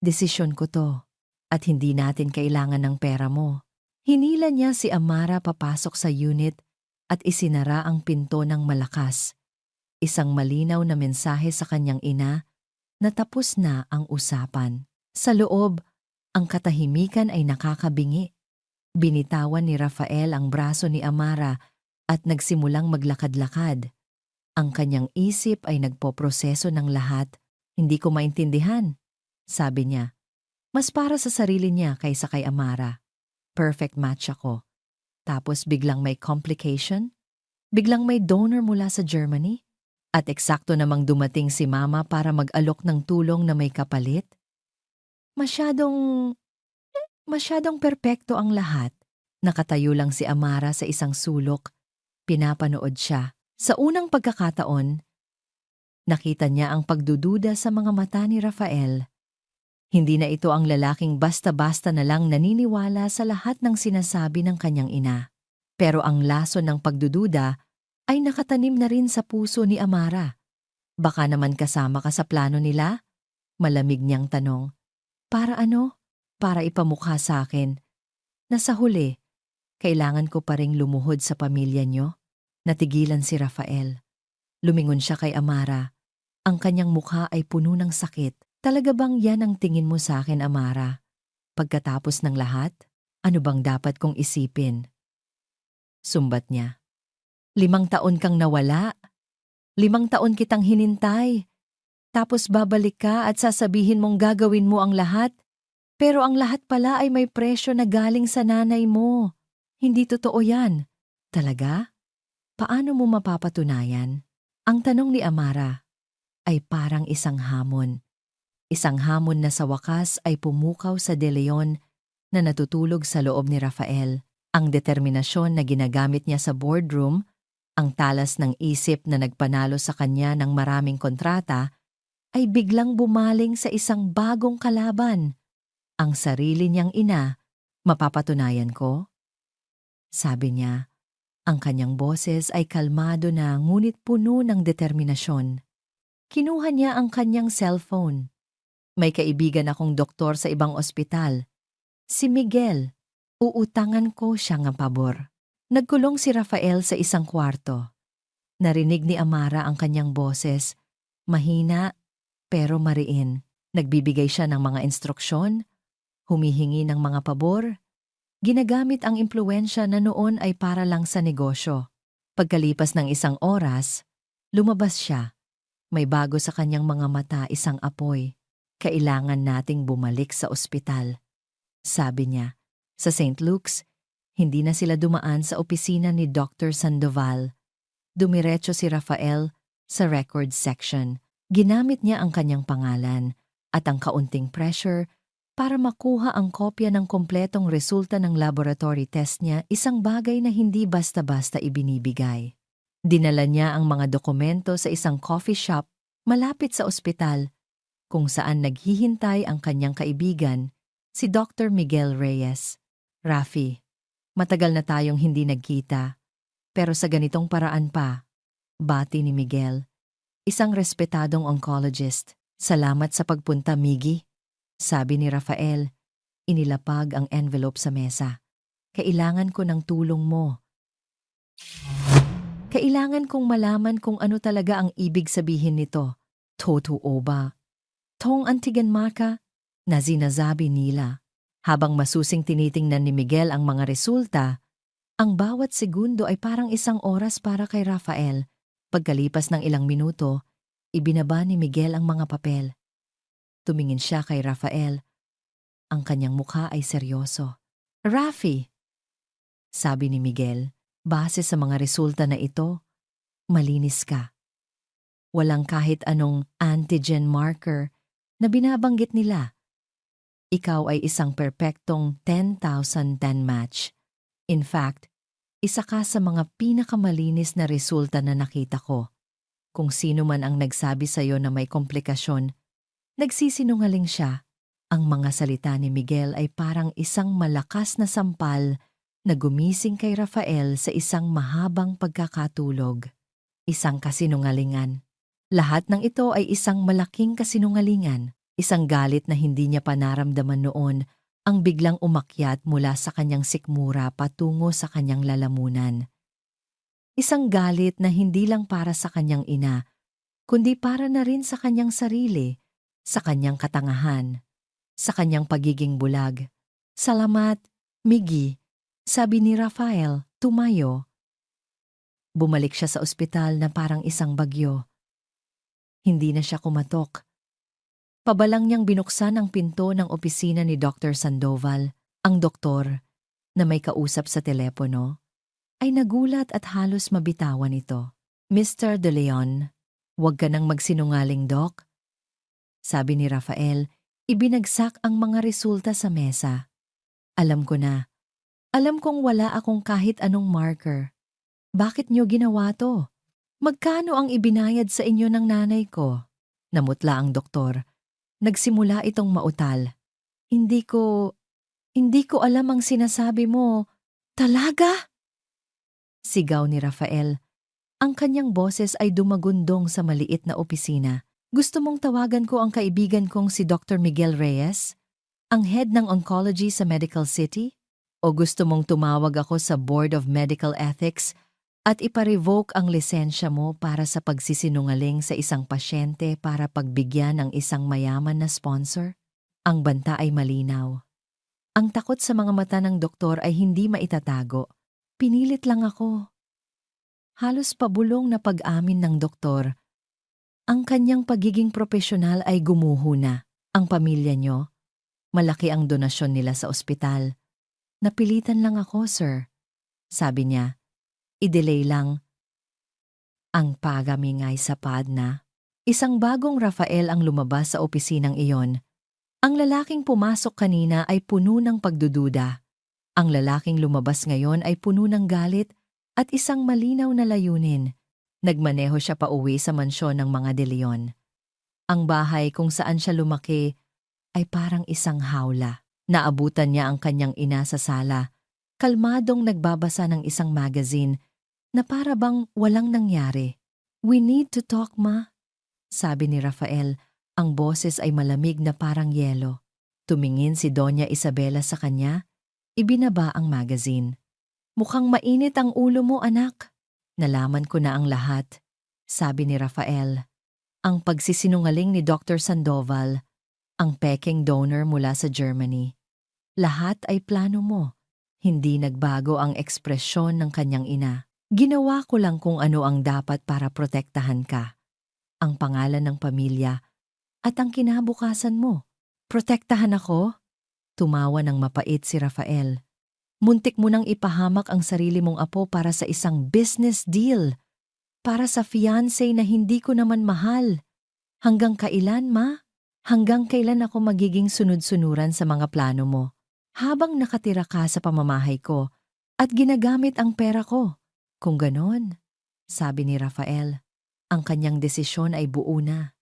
Desisyon ko to. At hindi natin kailangan ng pera mo." Hinila niya si Amara papasok sa unit at isinara ang pinto ng malakas. Isang malinaw na mensahe sa kanyang ina na tapos na ang usapan. Sa loob, ang katahimikan ay nakakabingi. Binitawan ni Rafael ang braso ni Amara at nagsimulang maglakad-lakad. Ang kanyang isip ay nagpoproseso ng lahat. "Hindi ko maintindihan," sabi niya. Mas para sa sarili niya kaysa kay Amara. Perfect match ako. Tapos biglang may complication? Biglang may donor mula sa Germany? At eksakto namang dumating si Mama para mag-alok ng tulong na may kapalit? Masyadong perpekto ang lahat. Nakatayo lang si Amara sa isang sulok. Pinapanood siya. Sa unang pagkakataon, nakita niya ang pagdududa sa mga mata ni Rafael. Hindi na ito ang lalaking basta-basta na lang naniniwala sa lahat ng sinasabi ng kanyang ina. Pero ang laso ng pagdududa ay nakatanim na rin sa puso ni Amara. "Baka naman kasama ka sa plano nila?" Malamig niyang tanong. "Para ano?" "Para ipamukha sa akin na sa huli, kailangan ko pa ring lumuhod sa pamilya niyo." Natigilan si Rafael. Lumingon siya kay Amara. Ang kanyang mukha ay puno ng sakit. "Talaga bang yan ang tingin mo sa akin, Amara? Pagkatapos ng lahat, ano bang dapat kong isipin?" Sumbat niya. 5 taon kang nawala. 5 taon kitang hinintay. Tapos babalik ka at sasabihin mong gagawin mo ang lahat. Pero ang lahat pala ay may presyo na galing sa nanay mo. Hindi totoo yan." "Talaga? Paano mo mapapatunayan?" Ang tanong ni Amara ay parang isang hamon. Isang hamon na sa wakas ay pumukaw sa De Leon na natutulog sa loob ni Rafael. Ang determinasyon na ginagamit niya sa boardroom, ang talas ng isip na nagpanalo sa kanya ng maraming kontrata, ay biglang bumaling sa isang bagong kalaban. Ang sarili niyang ina. "Mapapatunayan ko?" sabi niya. Ang kanyang boses ay kalmado na ngunit puno ng determinasyon. Kinuha niya ang kanyang cellphone. "May kaibigan akong doktor sa ibang ospital. Si Miguel. Uutangan ko siya ng pabor." Nagkulong si Rafael sa isang kwarto. Narinig ni Amara ang kanyang boses. Mahina, pero mariin. Nagbibigay siya ng mga instruksyon, humihingi ng mga pabor. Ginagamit ang impluwensya na noon ay para lang sa negosyo. Pagkalipas ng 1 oras, lumabas siya. May bago sa kanyang mga mata, isang apoy. "Kailangan nating bumalik sa ospital," sabi niya. Sa St. Luke's, hindi na sila dumaan sa opisina ni Dr. Sandoval. Dumiretso si Rafael sa records section. Ginamit niya ang kanyang pangalan at ang kaunting pressure para makuha ang kopya ng kompletong resulta ng laboratory test niya, isang bagay na hindi basta-basta ibinibigay. Dinala niya ang mga dokumento sa isang coffee shop malapit sa ospital, kung saan naghihintay ang kanyang kaibigan, si Dr. Miguel Reyes. "Rafi, matagal na tayong hindi nagkita, pero sa ganitong paraan pa," bati ni Miguel, isang respetadong oncologist. "Salamat sa pagpunta, Miggy," sabi ni Rafael. Inilapag ang envelope sa mesa. "Kailangan ko ng tulong mo. Kailangan kong malaman kung ano talaga ang ibig sabihin nito. Totoo ba? Tong antigen marka na sinasabi nila." Habang masusing tinitingnan ni Miguel ang mga resulta, ang bawat segundo ay parang 1 oras para kay Rafael. Pagkalipas ng ilang minuto, ibinaba ni Miguel ang mga papel. Tumingin siya kay Rafael. Ang kanyang mukha ay seryoso. "Rafi," sabi ni Miguel, Base sa mga resulta na ito, malinis ka. Walang kahit anong antigen marker na binabanggit nila. Ikaw ay isang perpektong 10,010 match. In fact, isa ka sa mga pinakamalinis na resulta na nakita ko. Kung sino man ang nagsabi sa'yo na may komplikasyon, nagsisinungaling siya. Ang mga salita ni Miguel ay parang isang malakas na sampal na gumising kay Rafael sa isang mahabang pagkakatulog. Isang kasinungalingan. Lahat ng ito ay isang malaking kasinungalingan. Isang galit na hindi niya pa naramdaman noon ang biglang umakyat mula sa kanyang sikmura patungo sa kanyang lalamunan. Isang galit na hindi lang para sa kanyang ina, kundi para na rin sa kanyang sarili, sa kanyang katangahan, sa kanyang pagiging bulag. "Salamat, Miggy," sabi ni Rafael, tumayo. Bumalik siya sa ospital na parang isang bagyo. Hindi na siya kumatok. Pabalang niyang binuksan ang pinto ng opisina ni Dr. Sandoval, ang doktor, na may kausap sa telepono, ay nagulat at halos mabitawan ito. "Mr. De Leon, huwag ka nang magsinungaling, Doc," sabi ni Rafael, ibinagsak ang mga resulta sa mesa. "Alam ko na. Alam kong wala akong kahit anong marker. Bakit niyo ginawa to? Magkano ang ibinayad sa inyo ng nanay ko?" Namutla ang doktor. Nagsimula itong mautal. Hindi ko alam ang sinasabi mo." "Talaga?" sigaw ni Rafael. Ang kanyang boses ay dumagundong sa maliit na opisina. "Gusto mong tawagan ko ang kaibigan kong si Dr. Miguel Reyes, ang head ng oncology sa Medical City? O gusto mong tumawag ako sa Board of Medical Ethics at iparevoke ang lisensya mo para sa pagsisinungaling sa isang pasyente para pagbigyan ng isang mayaman na sponsor?" Ang banta ay malinaw. Ang takot sa mga mata ng doktor ay hindi maitatago. "Pinilit lang ako." Halos pabulong na pag-amin ng doktor. Ang kanyang pagiging propesyonal ay gumuho na. "Ang pamilya niyo, malaki ang donasyon nila sa ospital. Napilitan lang ako, sir," sabi niya. "I-delay lang." Ang pagamingay sa na. Isang bagong Rafael ang lumabas sa opisinang iyon. Ang lalaking pumasok kanina ay puno ng pagdududa. Ang lalaking lumabas ngayon ay puno ng galit at isang malinaw na layunin. Nagmaneho siya pauwi sa mansyon ng mga De Leon. Ang bahay kung saan siya lumaki ay parang isang hawla. Naabutan niya ang kanyang ina sa sala, kalmadong nagbabasa ng isang magazine na para bang walang nangyari. "We need to talk, Ma," sabi ni Rafael. Ang boses ay malamig na parang yelo. Tumingin si Doña Isabela sa kanya, ibinaba ang magazine. "Mukhang mainit ang ulo mo, anak." "Nalaman ko na ang lahat," sabi ni Rafael. Ang pagsisinungaling ni Dr. Sandoval, ang peking donor mula sa Germany. Lahat ay plano mo. Hindi nagbago ang ekspresyon ng kanyang ina. "Ginawa ko lang kung ano ang dapat para protektahan ka. Ang pangalan ng pamilya at ang kinabukasan mo." "Protektahan ako?" Tumawa ng mapait si Rafael. "Muntik mo nang ipahamak ang sarili mong apo para sa isang business deal. Para sa fiancé na hindi ko naman mahal. Hanggang kailan, Ma? Hanggang kailan ako magiging sunod-sunuran sa mga plano mo? Habang nakatira ka sa pamamahay ko at ginagamit ang pera ko." "Kung ganon," sabi ni Rafael, ang kanyang desisyon ay buo na.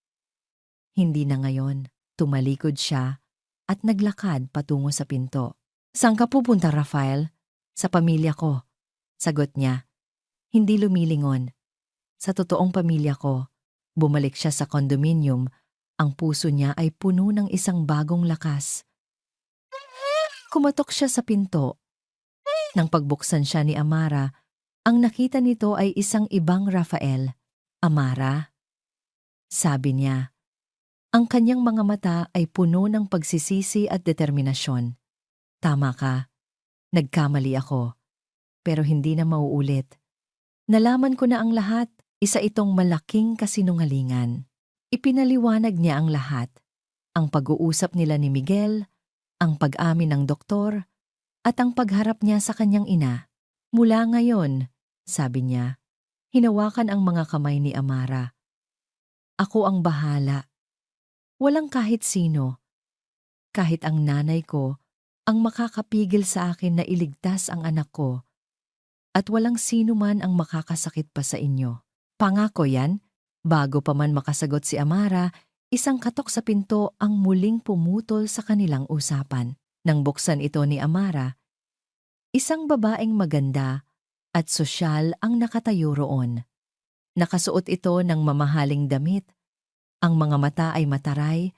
Hindi na ngayon. Tumalikod siya at naglakad patungo sa pinto. "Saan ka pupunta, Rafael?" "Sa pamilya ko," sagot niya. Hindi lumilingon. "Sa totoong pamilya ko." Bumalik siya sa condominium. Ang puso niya ay puno ng isang bagong lakas. Kumatok siya sa pinto. Nang pagbuksan siya ni Amara, ang nakita nito ay isang ibang Rafael. "Amara?" sabi niya. Ang kanyang mga mata ay puno ng pagsisisi at determinasyon. "Tama ka. Nagkamali ako. Pero hindi na mauulit. Nalaman ko na ang lahat." Isa itong malaking kasinungalingan. Ipinaliwanag niya ang lahat. Ang pag-uusap nila ni Miguel, ang pag-amin ng doktor, at ang pagharap niya sa kanyang ina. Mula ngayon, sabi niya, hinawakan ang mga kamay ni Amara. Ako ang bahala. Walang kahit sino, kahit ang nanay ko, ang makakapigil sa akin na iligtas ang anak ko. At walang sino man ang makakasakit pa sa inyo. Pangako yan. Bago pa man makasagot si Amara, isang katok sa pinto ang muling pumutol sa kanilang usapan. Nang buksan ito ni Amara, isang babaeng maganda at sosyal ang nakatayo roon. Nakasuot ito ng mamahaling damit. Ang mga mata ay mataray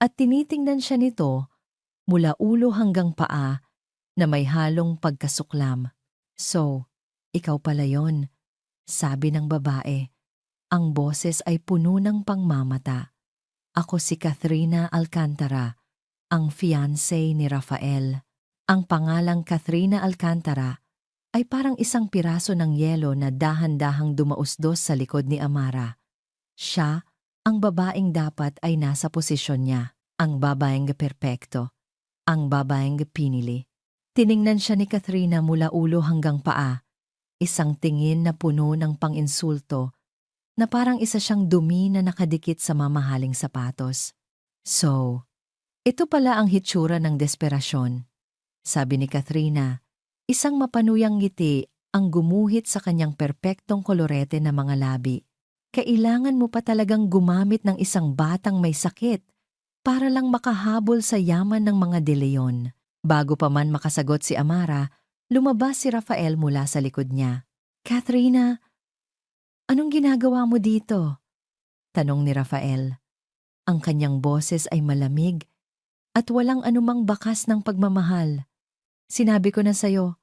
at tinitingnan siya nito mula ulo hanggang paa na may halong pagkasuklam. So, ikaw pala yon, sabi ng babae. Ang boses ay puno ng pangmamata. Ako si Kathrina Alcantara, ang fiancé ni Rafael. Ang pangalang Kathrina Alcantara ay parang isang piraso ng yelo na dahan-dahang dumausdos sa likod ni Amara. Siya, ang babaeng dapat ay nasa posisyon niya, ang babaeng perpekto, ang babaeng pinili. Tiningnan siya ni Kathrina mula ulo hanggang paa, isang tingin na puno ng panginsulto na parang isa siyang dumi na nakadikit sa mamahaling sapatos. So, ito pala ang hitsura ng desperasyon, sabi ni Kathrina, isang mapanuyang ngiti ang gumuhit sa kanyang perpektong kolorete na mga labi. Kailangan mo pa talagang gumamit ng isang batang may sakit para lang makahabol sa yaman ng mga De Leon. Bago pa man makasagot si Amara, lumabas si Rafael mula sa likod niya. Kathrina, anong ginagawa mo dito? Tanong ni Rafael. Ang kanyang boses ay malamig at walang anumang bakas ng pagmamahal. Sinabi ko na sa'yo,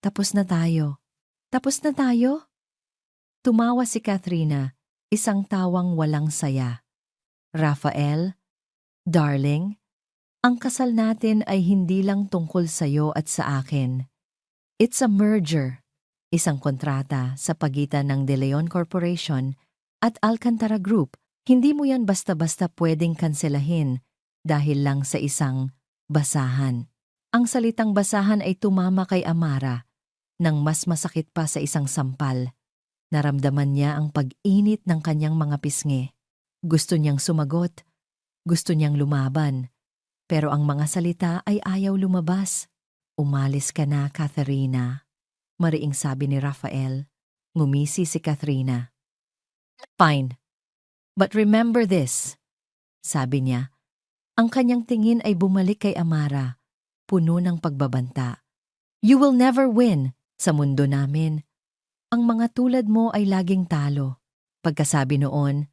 tapos na tayo. Tapos na tayo? Tumawa si Kathrina, isang tawang walang saya. Rafael, darling, ang kasal natin ay hindi lang tungkol sa'yo at sa akin. It's a merger, isang kontrata sa pagitan ng De Leon Corporation at Alcantara Group. Hindi mo yan basta-basta pwedeng kanselahin dahil lang sa isang basahan. Ang salitang basahan ay tumama kay Amara nang mas masakit pa sa isang sampal. Naramdaman niya ang pag-init ng kanyang mga pisngi. Gusto niyang sumagot, gusto niyang lumaban. Pero ang mga salita ay ayaw lumabas. Umalis ka na, Katharina. Mariing sabi ni Rafael. Ngumisi si Kathrina. Fine. But remember this, sabi niya. Ang kanyang tingin ay bumalik kay Amara, puno ng pagbabanta. You will never win sa mundo namin. Ang mga tulad mo ay laging talo. Pagkasabi noon,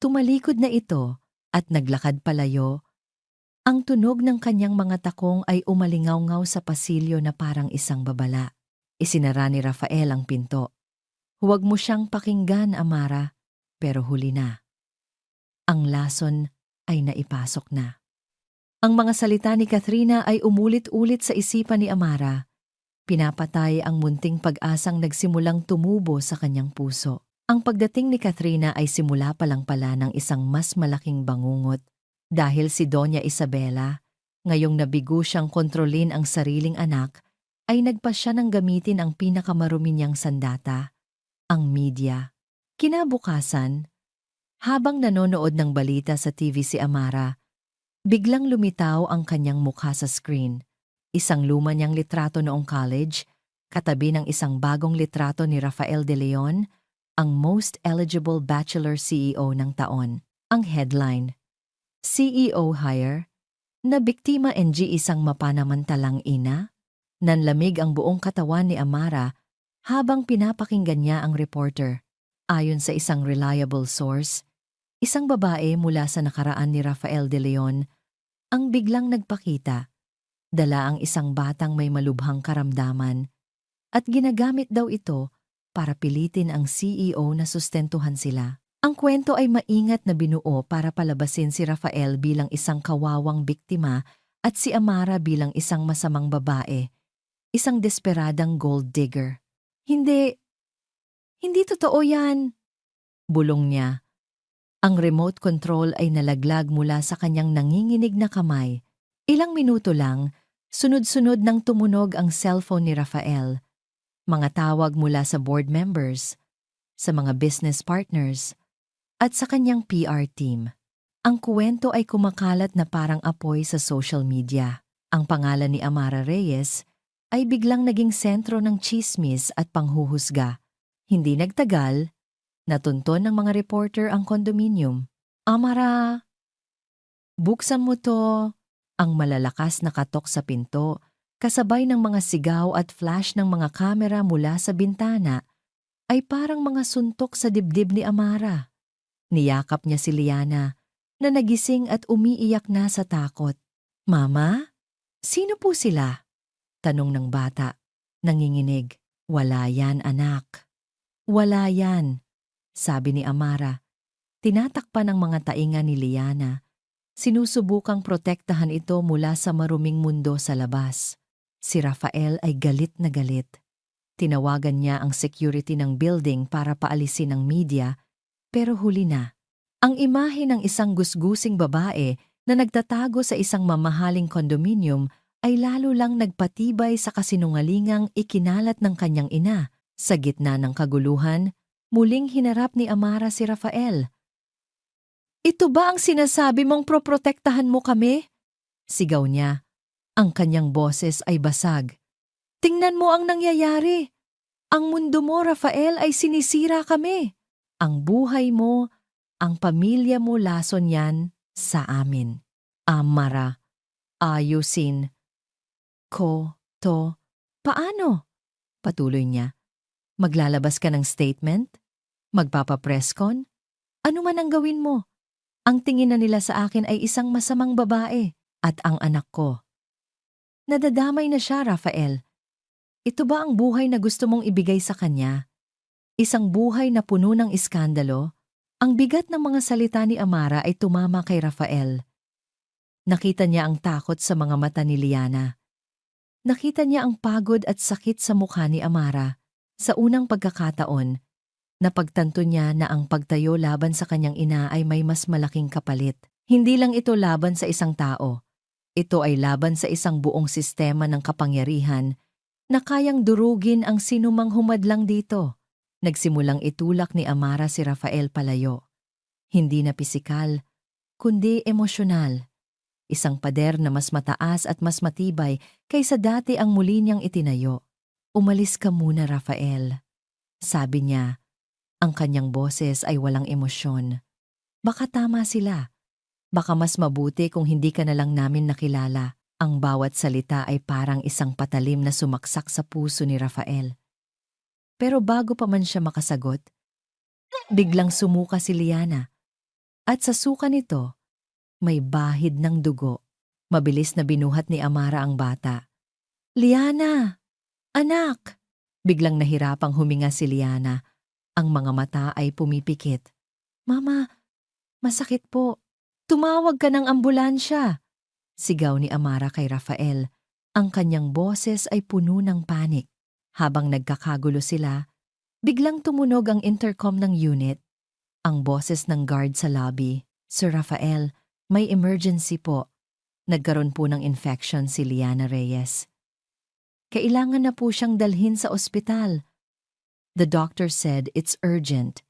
tumalikod na ito at naglakad palayo. Ang tunog ng kanyang mga takong ay umalingaw-ngaw sa pasilyo na parang isang babala. Isinara ni Rafael ang pinto. Huwag mo siyang pakinggan, Amara, pero huli na. Ang lason ay naipasok na. Ang mga salita ni Kathrina ay umulit-ulit sa isipan ni Amara. Pinapatay ang munting pag-asang nagsimulang tumubo sa kanyang puso. Ang pagdating ni Kathrina ay simula pa lang pala ng isang mas malaking bangungot. Dahil si Doña Isabela, ngayong nabigo siyang kontrolin ang sariling anak, ay nagpasya ng gamitin ang pinakamarumi niyang sandata, ang media. Kinabukasan, habang nanonood ng balita sa TV si Amara, biglang lumitaw ang kanyang mukha sa screen. Isang luma niyang litrato noong college, katabi ng isang bagong litrato ni Rafael De Leon, ang most eligible bachelor CEO ng taon. Ang headline, CEO hire, na biktima NG isang mapanamantalang ina? Nanlamig ang buong katawan ni Amara habang pinapakinggan niya ang reporter. Ayon sa isang reliable source, isang babae mula sa nakaraan ni Rafael De Leon ang biglang nagpakita. Dala ang isang batang may malubhang karamdaman at ginagamit daw ito para pilitin ang CEO na sustentuhan sila. Ang kwento ay maingat na binuo para palabasin si Rafael bilang isang kawawang biktima at si Amara bilang isang masamang babae, isang desperadang gold digger. Hindi totoo yan, bulong niya. Ang remote control ay nalaglag mula sa kanyang nanginginig na kamay. Ilang minuto lang, sunod-sunod nang tumunog ang cellphone ni Rafael. mga tawag mula sa board members, sa mga business partners, at sa kanyang PR team. Ang kuwento ay kumakalat na parang apoy sa social media. Ang pangalan ni Amara Reyes ay biglang naging sentro ng tsismis at panghuhusga. Hindi nagtagal, natunton ng mga reporter ang kondominium. Amara, buksan mo to! Ang malalakas na katok sa pinto, kasabay ng mga sigaw at flash ng mga kamera mula sa bintana, ay parang mga suntok sa dibdib ni Amara. Niyakap niya si Liana, na nagising at umiiyak na sa takot. Mama? Sino po sila? Tanong ng bata. Nanginginig. Wala yan, anak. Wala yan, sabi ni Amara. Tinatakpan ng mga tainga ni Liana. Sinusubukang protektahan ito mula sa maruming mundo sa labas. Si Rafael ay galit na galit. Tinawagan niya ang security ng building para paalisin ang media, pero huli na. Ang imahe ng isang gusgusing babae na nagtatago sa isang mamahaling kondominium ay lalo lang nagpatibay sa kasinungalingang ikinalat ng kanyang ina. Sa gitna ng kaguluhan, muling hinarap ni Amara si Rafael. Ito ba ang sinasabi mong proprotektahan mo kami? Sigaw niya. Ang kanyang boses ay basag. Tingnan mo ang nangyayari. Ang mundo mo, Rafael, ay sinisira kami. Ang buhay mo, ang pamilya mo lason yan sa amin. Amara, ayusin ko to. Paano? Patuloy niya. Maglalabas ka ng statement? Magpapa-presscon? Ano man ang gawin mo? Ang tingin na nila sa akin ay isang masamang babae at ang anak ko. Nadadamay na siya, Rafael. Ito ba ang buhay na gusto mong ibigay sa kanya? Isang buhay na puno ng iskandalo? Ang bigat ng mga salita ni Amara ay tumama kay Rafael. Nakita niya ang takot sa mga mata ni Liana. Nakita niya ang pagod at sakit sa mukha ni Amara. Sa unang pagkakataon, napagtanto niya na ang pagtayo laban sa kanyang ina ay may mas malaking kapalit. Hindi lang ito laban sa isang tao. Ito ay laban sa isang buong sistema ng kapangyarihan na kayang durugin ang sinumang humadlang dito. Nagsimulang itulak ni Amara si Rafael palayo. Hindi na pisikal, kundi emosyonal. Isang pader na mas mataas at mas matibay kaysa dati ang muli niyang itinayo. Umalis ka muna, Rafael. Sabi niya, ang kanyang boses ay walang emosyon. Baka tama sila. Baka mas mabuti kung hindi ka na lang namin nakilala. Ang bawat salita ay parang isang patalim na sumaksak sa puso ni Rafael. Pero bago pa man siya makasagot, biglang sumuka si Liana. At sa suka nito, may bahid ng dugo. Mabilis na binuhat ni Amara ang bata. Liana! Anak! Biglang nahirapang huminga si Liana. Ang mga mata ay pumipikit. Mama, masakit po. Tumawag ka ng ambulansya. Sigaw ni Amara kay Rafael. Ang kanyang boses ay puno ng panik. Habang nagkakagulo sila, biglang tumunog ang intercom ng unit. Ang boses ng guard sa lobby. Sir Rafael, may emergency po. Nagkaroon po ng infection si Liana Reyes. Kailangan na po siyang dalhin sa ospital. The doctor said it's urgent.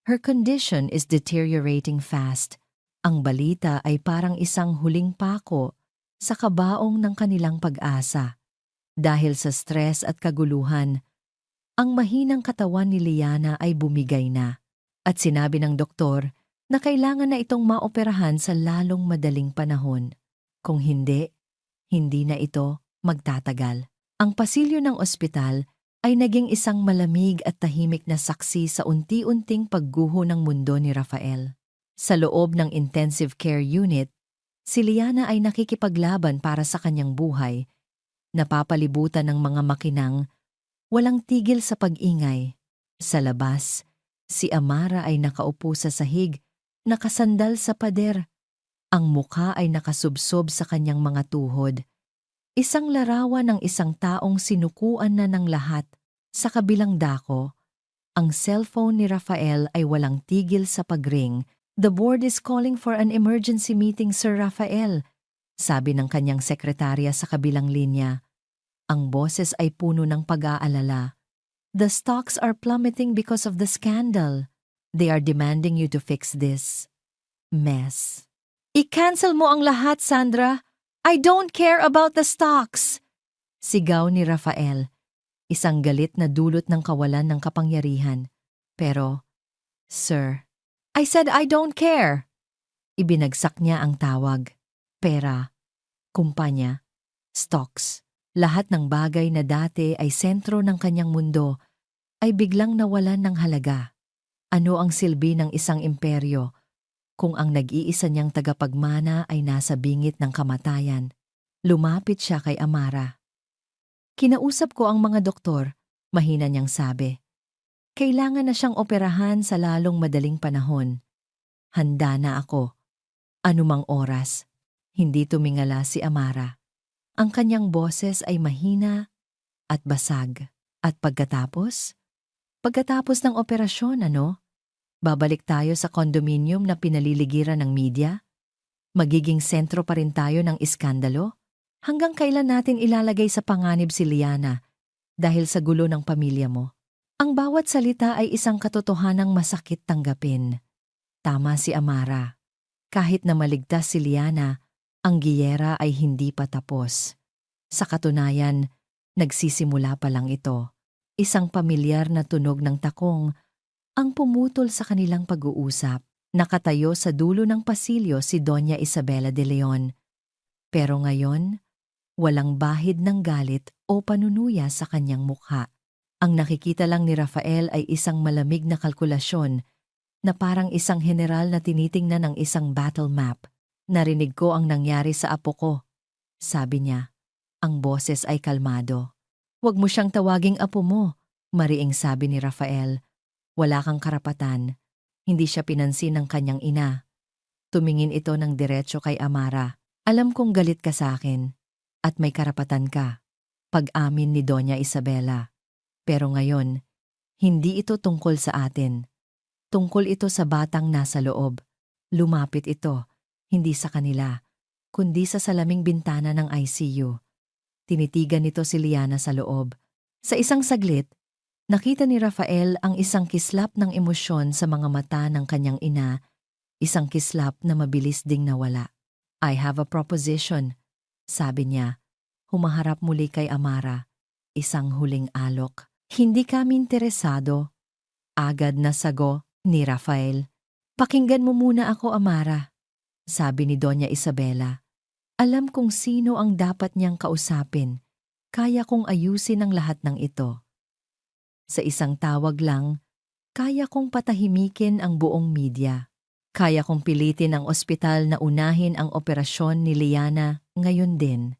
Her condition is deteriorating fast. Ang balita ay parang isang huling pako sa kabaong ng kanilang pag-asa. Dahil sa stress at kaguluhan, ang mahinang katawan ni Liana ay bumigay na. At sinabi ng doktor na kailangan na itong maoperahan sa lalong madaling panahon. Kung hindi, hindi na ito magtatagal. Ang pasilyo ng ospital ay naging isang malamig at tahimik na saksi sa unti-unting pagguho ng mundo ni Rafael. Sa loob ng intensive care unit, si Liana ay nakikipaglaban para sa kanyang buhay, napapalibutan ng mga makinang, walang tigil sa pag-ingay. Sa labas, si Amara ay nakaupo sa sahig, nakasandal sa pader. Ang mukha ay nakasubsob sa kanyang mga tuhod. Isang larawan ng isang taong sinukuan na ng lahat. Sa kabilang dako, ang cellphone ni Rafael ay walang tigil sa pagring. The board is calling for an emergency meeting, Sir Rafael, sabi ng kanyang sekretarya sa kabilang linya. Ang boses ay puno ng pag-aalala. The stocks are plummeting because of the scandal. They are demanding you to fix this mess. I-cancel mo ang lahat, Sandra. I don't care about the stocks. Sigaw ni Rafael, isang galit na dulot ng kawalan ng kapangyarihan. Pero, Sir, I said I don't care. Ibinagsak niya ang tawag. Pera, kumpanya, stocks, lahat ng bagay na dati ay sentro ng kanyang mundo ay biglang nawalan ng halaga. Ano ang silbi ng isang imperyo kung ang nag-iisa niyang tagapagmana ay nasa bingit ng kamatayan? Lumapit siya kay Amara. Kinausap ko ang mga doktor, mahina niyang sabi. Kailangan na siyang operahan sa lalong madaling panahon. Handa na ako. Anumang oras. Hindi tumingala si Amara. Ang kanyang boses ay mahina at basag. At pagkatapos? Pagkatapos ng operasyon, ano? Babalik tayo sa kondominium na pinaliligiran ng media? Magiging sentro pa rin tayo ng iskandalo? Hanggang kailan natin ilalagay sa panganib si Liana dahil sa gulo ng pamilya mo? Ang bawat salita ay isang katotohanang masakit tanggapin. Tama si Amara. Kahit na maligtas si Liana, ang giyera ay hindi pa tapos. Sa katunayan, nagsisimula pa lang ito. Isang pamilyar na tunog ng takong ang pumutol sa kanilang pag-uusap. Nakatayo sa dulo ng pasilyo si Doña Isabela de Leon. Pero ngayon, walang bahid ng galit o panunuya sa kanyang mukha. Ang nakikita lang ni Rafael ay isang malamig na kalkulasyon na parang isang general na tinitingnan ng isang battle map. Narinig ko ang nangyari sa apo ko, sabi niya. Ang boses ay kalmado. Huwag mo siyang tawaging apo mo, mariing sabi ni Rafael. Wala kang karapatan. Hindi siya pinansin ng kanyang ina. Tumingin ito ng diretso kay Amara. Alam kong galit ka sa akin at may karapatan ka. Pag-amin ni Doña Isabela. Pero ngayon, hindi ito tungkol sa atin. Tungkol ito sa batang nasa loob. Lumapit ito, hindi sa kanila, kundi sa salaming bintana ng ICU. Tinitigan nito si Liana sa loob. Sa isang saglit, nakita ni Rafael ang isang kislap ng emosyon sa mga mata ng kanyang ina, isang kislap na mabilis ding nawala. I have a proposition, sabi niya. Humaharap muli kay Amara, isang huling alok. Hindi kami interesado. Agad na sago ni Rafael. Pakinggan mo muna ako, Amara, sabi ni Doña Isabela. Alam kung sino ang dapat niyang kausapin. Kaya kong ayusin ang lahat ng ito. Sa isang tawag lang, kaya kong patahimikin ang buong media. Kaya kong pilitin ang ospital na unahin ang operasyon ni Liana ngayon din.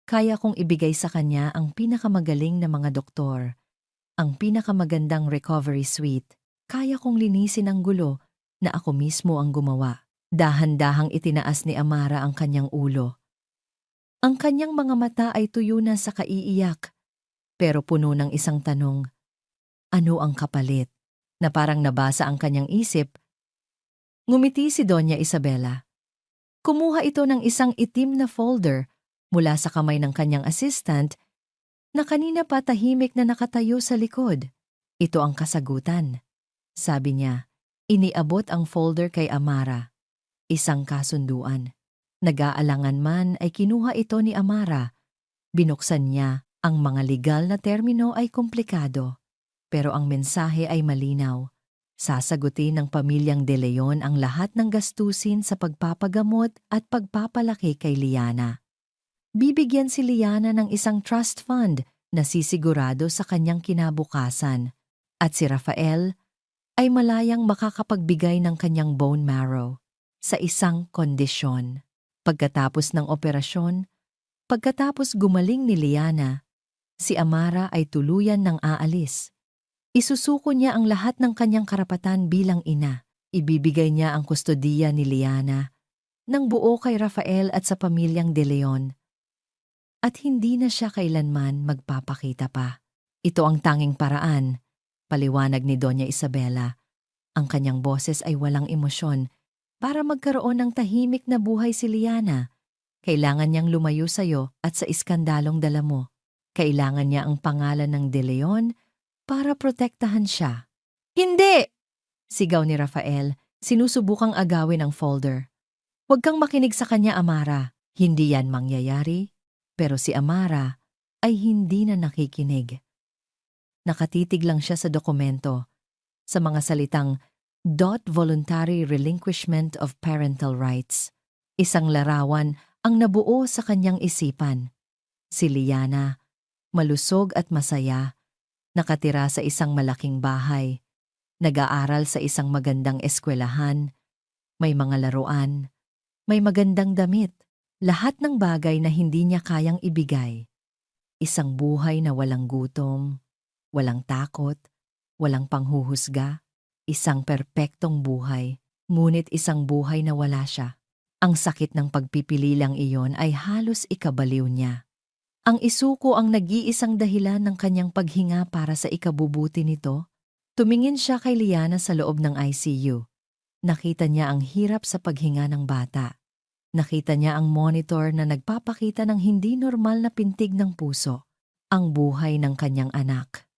Kaya kong ibigay sa kanya ang pinakamagaling na mga doktor, ang pinakamagandang recovery suite. Kaya kong linisin ang gulo na ako mismo ang gumawa. Dahan-dahang itinaas ni Amara ang kanyang ulo. Ang kanyang mga mata ay tuyo na sa kaiiyak, pero puno ng isang tanong. Ano ang kapalit? Na parang nabasa ang kanyang isip. Ngumiti si Doña Isabela. Kumuha ito ng isang itim na folder mula sa kamay ng kanyang assistant na kanina pa tahimik na nakatayo sa likod. Ito ang kasagutan. Sabi niya, iniabot ang folder kay Amara. Isang kasunduan. Nag-aalangan man ay kinuha ito ni Amara. Binuksan niya. Ang mga legal na termino ay komplikado. Pero ang mensahe ay malinaw. Sasagutin ng pamilyang De Leon ang lahat ng gastusin sa pagpapagamot at pagpapalaki kay Liana. Bibigyan si Liana ng isang trust fund na sisigurado sa kanyang kinabukasan. At si Rafael ay malayang makakapagbigay ng kanyang bone marrow. Sa isang kondisyon. Pagkatapos ng operasyon, pagkatapos gumaling ni Liana, si Amara ay tuluyan ng aalis. Isusuko niya ang lahat ng kanyang karapatan bilang ina. Ibibigay niya ang kustodiya ni Liana ng buo kay Rafael at sa pamilyang De Leon. At hindi na siya kailanman magpapakita pa. Ito ang tanging paraan, paliwanag ni Doña Isabela. Ang kanyang boses ay walang emosyon. Para magkaroon ng tahimik na buhay si Liana, kailangan niyang lumayo sa'yo at sa iskandalong dala mo. Kailangan niya ang pangalan ng De Leon para protektahan siya. Hindi! Sigaw ni Rafael, sinusubukang agawin ang folder. Huwag kang makinig sa kanya, Amara. Hindi yan mangyayari. Pero si Amara ay hindi na nakikinig. Nakatitig lang siya sa dokumento, sa mga salitang Voluntary Relinquishment of Parental Rights. Isang larawan ang nabuo sa kanyang isipan. Si Liana, malusog at masaya, nakatira sa isang malaking bahay, nag-aaral sa isang magandang eskwelahan, may mga laruan, may magandang damit, lahat ng bagay na hindi niya kayang ibigay. Isang buhay na walang gutom, walang takot, walang panghuhusga, isang perpektong buhay, ngunit isang buhay na wala siya. Ang sakit ng pagpipili lang iyon ay halos ikabaliw niya. Ang isuko ang nag-iisang dahilan ng kanyang paghinga para sa ikabubuti nito. Tumingin siya kay Liana sa loob ng ICU. Nakita niya ang hirap sa paghinga ng bata. Nakita niya ang monitor na nagpapakita ng hindi normal na pintig ng puso. Ang buhay ng kanyang anak.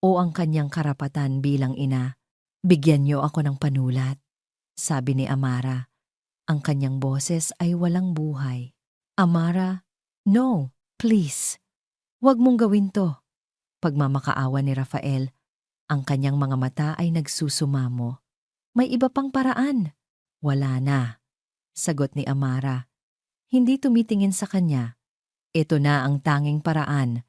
O ang kanyang karapatan bilang ina. Bigyan niyo ako ng panulat, sabi ni Amara. Ang kanyang boses ay walang buhay. Amara, no, please. Huwag mong gawin to. Pagmamakaawa ni Rafael, ang kanyang mga mata ay nagsusumamo. May iba pang paraan. Wala na, sagot ni Amara. Hindi tumitingin sa kanya. Ito na ang tanging paraan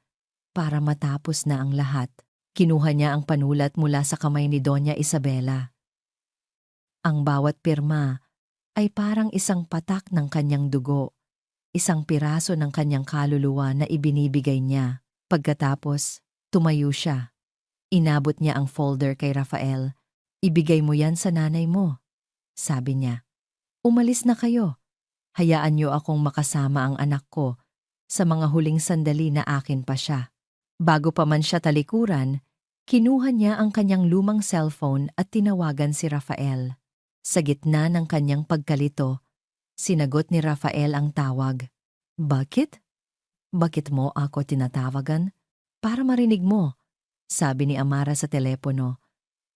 para matapos na ang lahat. Kinuha niya ang panulat mula sa kamay ni Doña Isabela. Ang bawat pirma ay parang isang patak ng kanyang dugo, isang piraso ng kanyang kaluluwa na ibinibigay niya. Pagkatapos, tumayo siya. Inabot niya ang folder kay Rafael. Ibigay mo yan sa nanay mo, sabi niya. Umalis na kayo. Hayaan niyo akong makasama ang anak ko sa mga huling sandali na akin pa siya. Bago pa man siya talikuran, kinuha niya ang kanyang lumang cellphone at tinawagan si Rafael. Sa gitna ng kanyang pagkalito, sinagot ni Rafael ang tawag. Bakit? Bakit mo ako tinatawagan? Para marinig mo, sabi ni Amara sa telepono.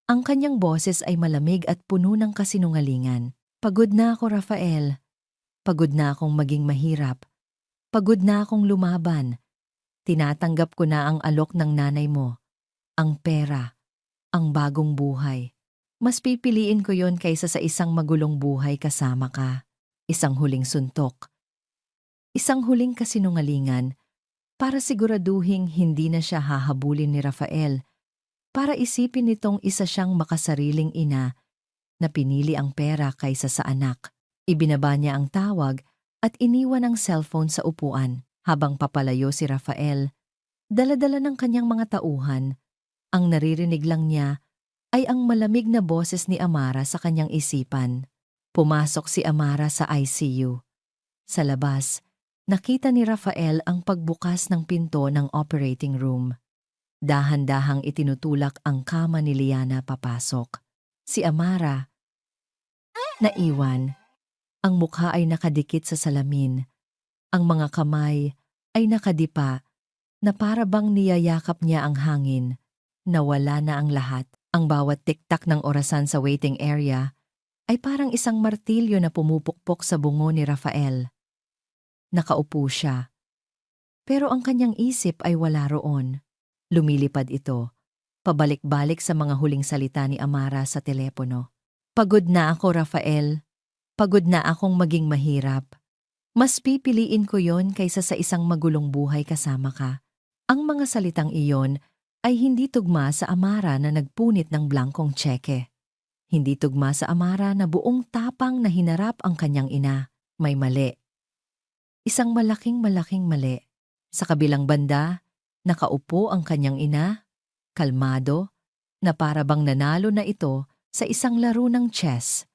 Ang kanyang boses ay malamig at puno ng kasinungalingan. Pagod na ako, Rafael. Pagod na akong maging mahirap. Pagod na akong lumaban. Tinatanggap ko na ang alok ng nanay mo. Ang pera. Ang bagong buhay. Mas pipiliin ko yon kaysa sa isang magulong buhay kasama ka. Isang huling suntok. Isang huling kasinungalingan para siguraduhing hindi na siya hahabulin ni Rafael. Para isipin nitong isa siyang makasariling ina na pinili ang pera kaysa sa anak. Ibinaba niya ang tawag at iniwan ang cellphone sa upuan. Habang papalayo si Rafael, dala-dala ng kanyang mga tauhan, ang naririnig lang niya ay ang malamig na boses ni Amara sa kanyang isipan. Pumasok si Amara sa ICU. Sa labas, nakita ni Rafael ang pagbukas ng pinto ng operating room. Dahan-dahang itinutulak ang kama ni Liana papasok. Si Amara, naiwan. Ang mukha ay nakadikit sa salamin. Ang mga kamay ay nakadipa na para bang niyayakap niya ang hangin. Nawala na ang lahat. Ang bawat tiktak ng orasan sa waiting area ay parang isang martilyo na pumupukpok sa bungo ni Rafael. Nakaupo siya. Pero ang kanyang isip ay wala roon. Lumilipad ito, pabalik-balik sa mga huling salita ni Amara sa telepono. Pagod na ako, Rafael. Pagod na akong maging mahirap. Mas pipiliin ko yon kaysa sa isang magulong buhay kasama ka. Ang mga salitang iyon ay hindi tugma sa Amara na nagpunit ng blankong tseke. Hindi tugma sa Amara na buong tapang na hinarap ang kanyang ina. May mali. Isang malaking mali. Sa kabilang banda, nakaupo ang kanyang ina, kalmado, na para bang nanalo na ito sa isang laro ng chess.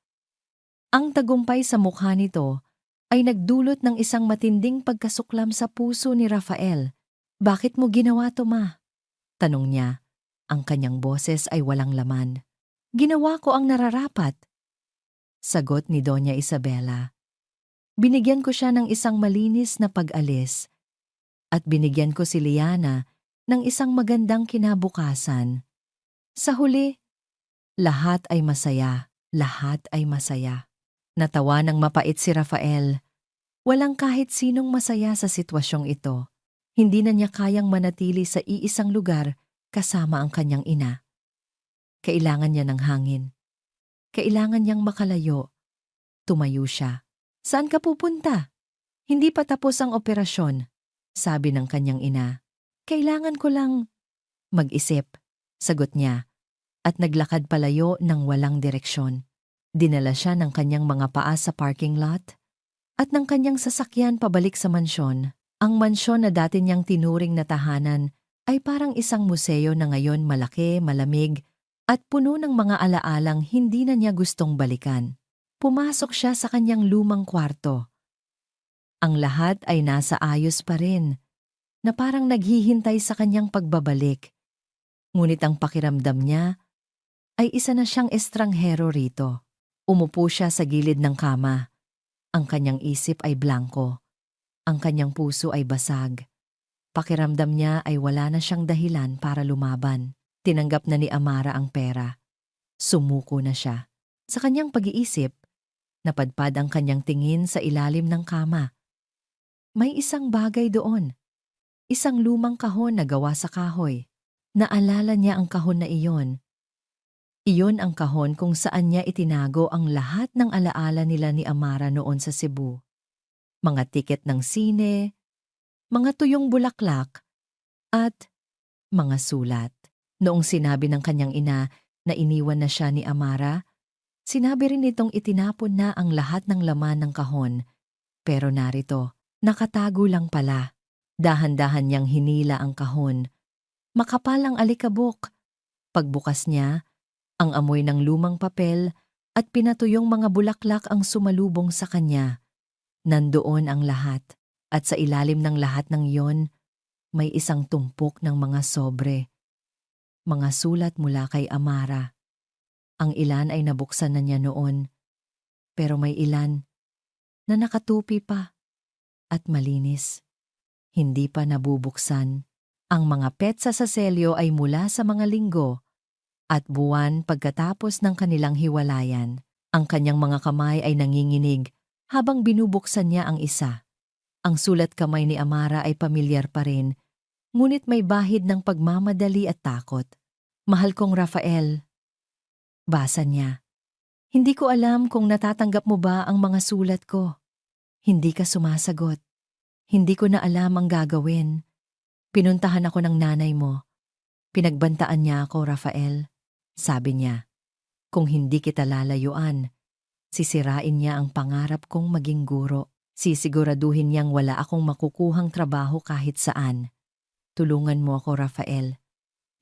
Ang tagumpay sa mukha nito ay nagdulot ng isang matinding pagkasuklam sa puso ni Rafael. Bakit mo ginawa to, ma? Tanong niya. Ang kanyang boses ay walang laman. Ginawa ko ang nararapat. Sagot ni Doña Isabela. Binigyan ko siya ng isang malinis na pag-alis at binigyan ko si Liana ng isang magandang kinabukasan. Sa huli, lahat ay masaya, lahat ay masaya. Natawa ng mapait si Rafael. Walang kahit sinong masaya sa sitwasyong ito. Hindi na niya kayang manatili sa iisang lugar kasama ang kanyang ina. Kailangan niya ng hangin. Kailangan niyang makalayo. Tumayo siya. Saan ka pupunta? Hindi pa tapos ang operasyon, sabi ng kanyang ina. Kailangan ko lang mag-isip, sagot niya, at naglakad palayo ng walang direksyon. Dinala siya ng kanyang mga paa sa parking lot at ng kanyang sasakyan pabalik sa mansyon. Ang mansyon na dati niyang tinuring na tahanan ay parang isang museo na ngayon malaki, malamig, at puno ng mga alaalang hindi na niya gustong balikan. Pumasok siya sa kanyang lumang kwarto. Ang lahat ay nasa ayos pa rin, na parang naghihintay sa kanyang pagbabalik. Ngunit ang pakiramdam niya ay isa na siyang estranghero rito. Umupo siya sa gilid ng kama. Ang kanyang isip ay blanko. Ang kanyang puso ay basag. Pakiramdam niya ay wala na siyang dahilan para lumaban. Tinanggap na ni Amara ang pera. Sumuko na siya. Sa kanyang pag-iisip, napadpad ang kanyang tingin sa ilalim ng kama. May isang bagay doon. Isang lumang kahon na gawa sa kahoy. Naalala niya ang kahon na iyon. Iyon ang kahon kung saan niya itinago ang lahat ng alaala nila ni Amara noon sa Cebu. Mga tiket ng sine, mga tuyong bulaklak, at mga sulat. Noong sinabi ng kanyang ina na iniwan na siya ni Amara, sinabi rin nitong itinapon na ang lahat ng laman ng kahon. Pero narito, nakatago lang pala. Dahan-dahan niyang hinila ang kahon. Makapal ang alikabok. Pagbukas niya, ang amoy ng lumang papel at pinatuyong mga bulaklak ang sumalubong sa kanya. Nandoon ang lahat, at sa ilalim ng lahat ng iyon, may isang tumpok ng mga sobre. Mga sulat mula kay Amara. Ang ilan ay nabuksan na niya noon, pero may ilan na nakatupi pa at malinis. Hindi pa nabubuksan. Ang mga petsa sa selyo ay mula sa mga linggo at buwan pagkatapos ng kanilang hiwalayan. Ang kanyang mga kamay ay nanginginig habang binubuksan niya ang isa. Ang sulat kamay ni Amara ay pamilyar pa rin, ngunit may bahid ng pagmamadali at takot. Mahal kong Rafael. Basa niya. Hindi ko alam kung natatanggap mo ba ang mga sulat ko. Hindi ka sumasagot. Hindi ko na alam ang gagawin. Pinuntahan ako ng nanay mo. Pinagbantaan niya ako, Rafael. Sabi niya, kung hindi kita lalayuan, sisirain niya ang pangarap kong maging guro. Sisiguraduhin niyang wala akong makukuhang trabaho kahit saan. Tulungan mo ako, Rafael.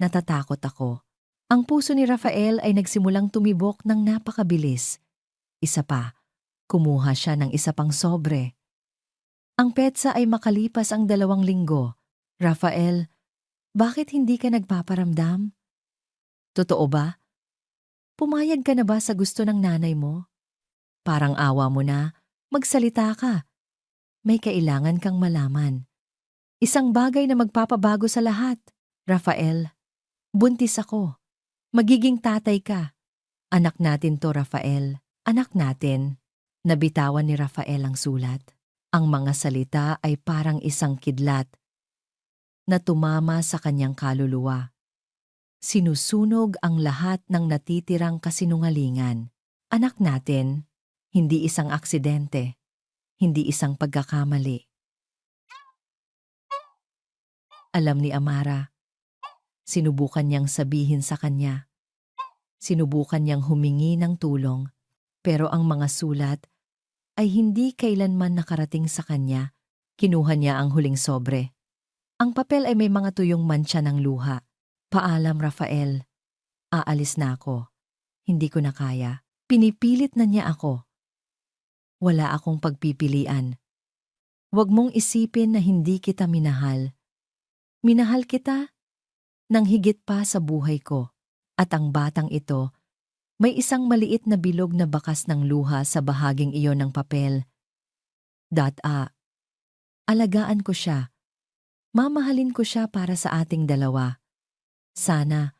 Natatakot ako. Ang puso ni Rafael ay nagsimulang tumibok ng napakabilis. Isa pa, kumuha siya ng isa pang sobre. Ang petsa ay makalipas ang 2 linggo. Rafael, bakit hindi ka nagpaparamdam? Totoo ba? Pumayag ka na ba sa gusto ng nanay mo? Parang awa mo na, magsalita ka. May kailangan kang malaman. Isang bagay na magpapabago sa lahat. Rafael, buntis ako. Magiging tatay ka. Anak natin to, Rafael. Anak natin. Nabitawan ni Rafael ang sulat. Ang mga salita ay parang isang kidlat na tumama sa kanyang kaluluwa. Sinusunog ang lahat ng natitirang kasinungalingan. Anak natin, hindi isang aksidente, hindi isang pagkakamali. Alam ni Amara, sinubukan niyang sabihin sa kanya. Sinubukan niyang humingi ng tulong, pero ang mga sulat ay hindi kailanman nakarating sa kanya. Kinuha niya ang huling sobre. Ang papel ay may mga tuyong mantsa ng luha. Paalam, Rafael. Aalis na ako. Hindi ko na kaya. Pinipilit na niya ako. Wala akong pagpipilian. Huwag mong isipin na hindi kita minahal. Minahal kita nang higit pa sa buhay ko. At ang batang ito, may isang maliit na bilog na bakas ng luha sa bahaging iyon ng papel. Alagaan ko siya. Mamahalin ko siya para sa ating dalawa. Sana,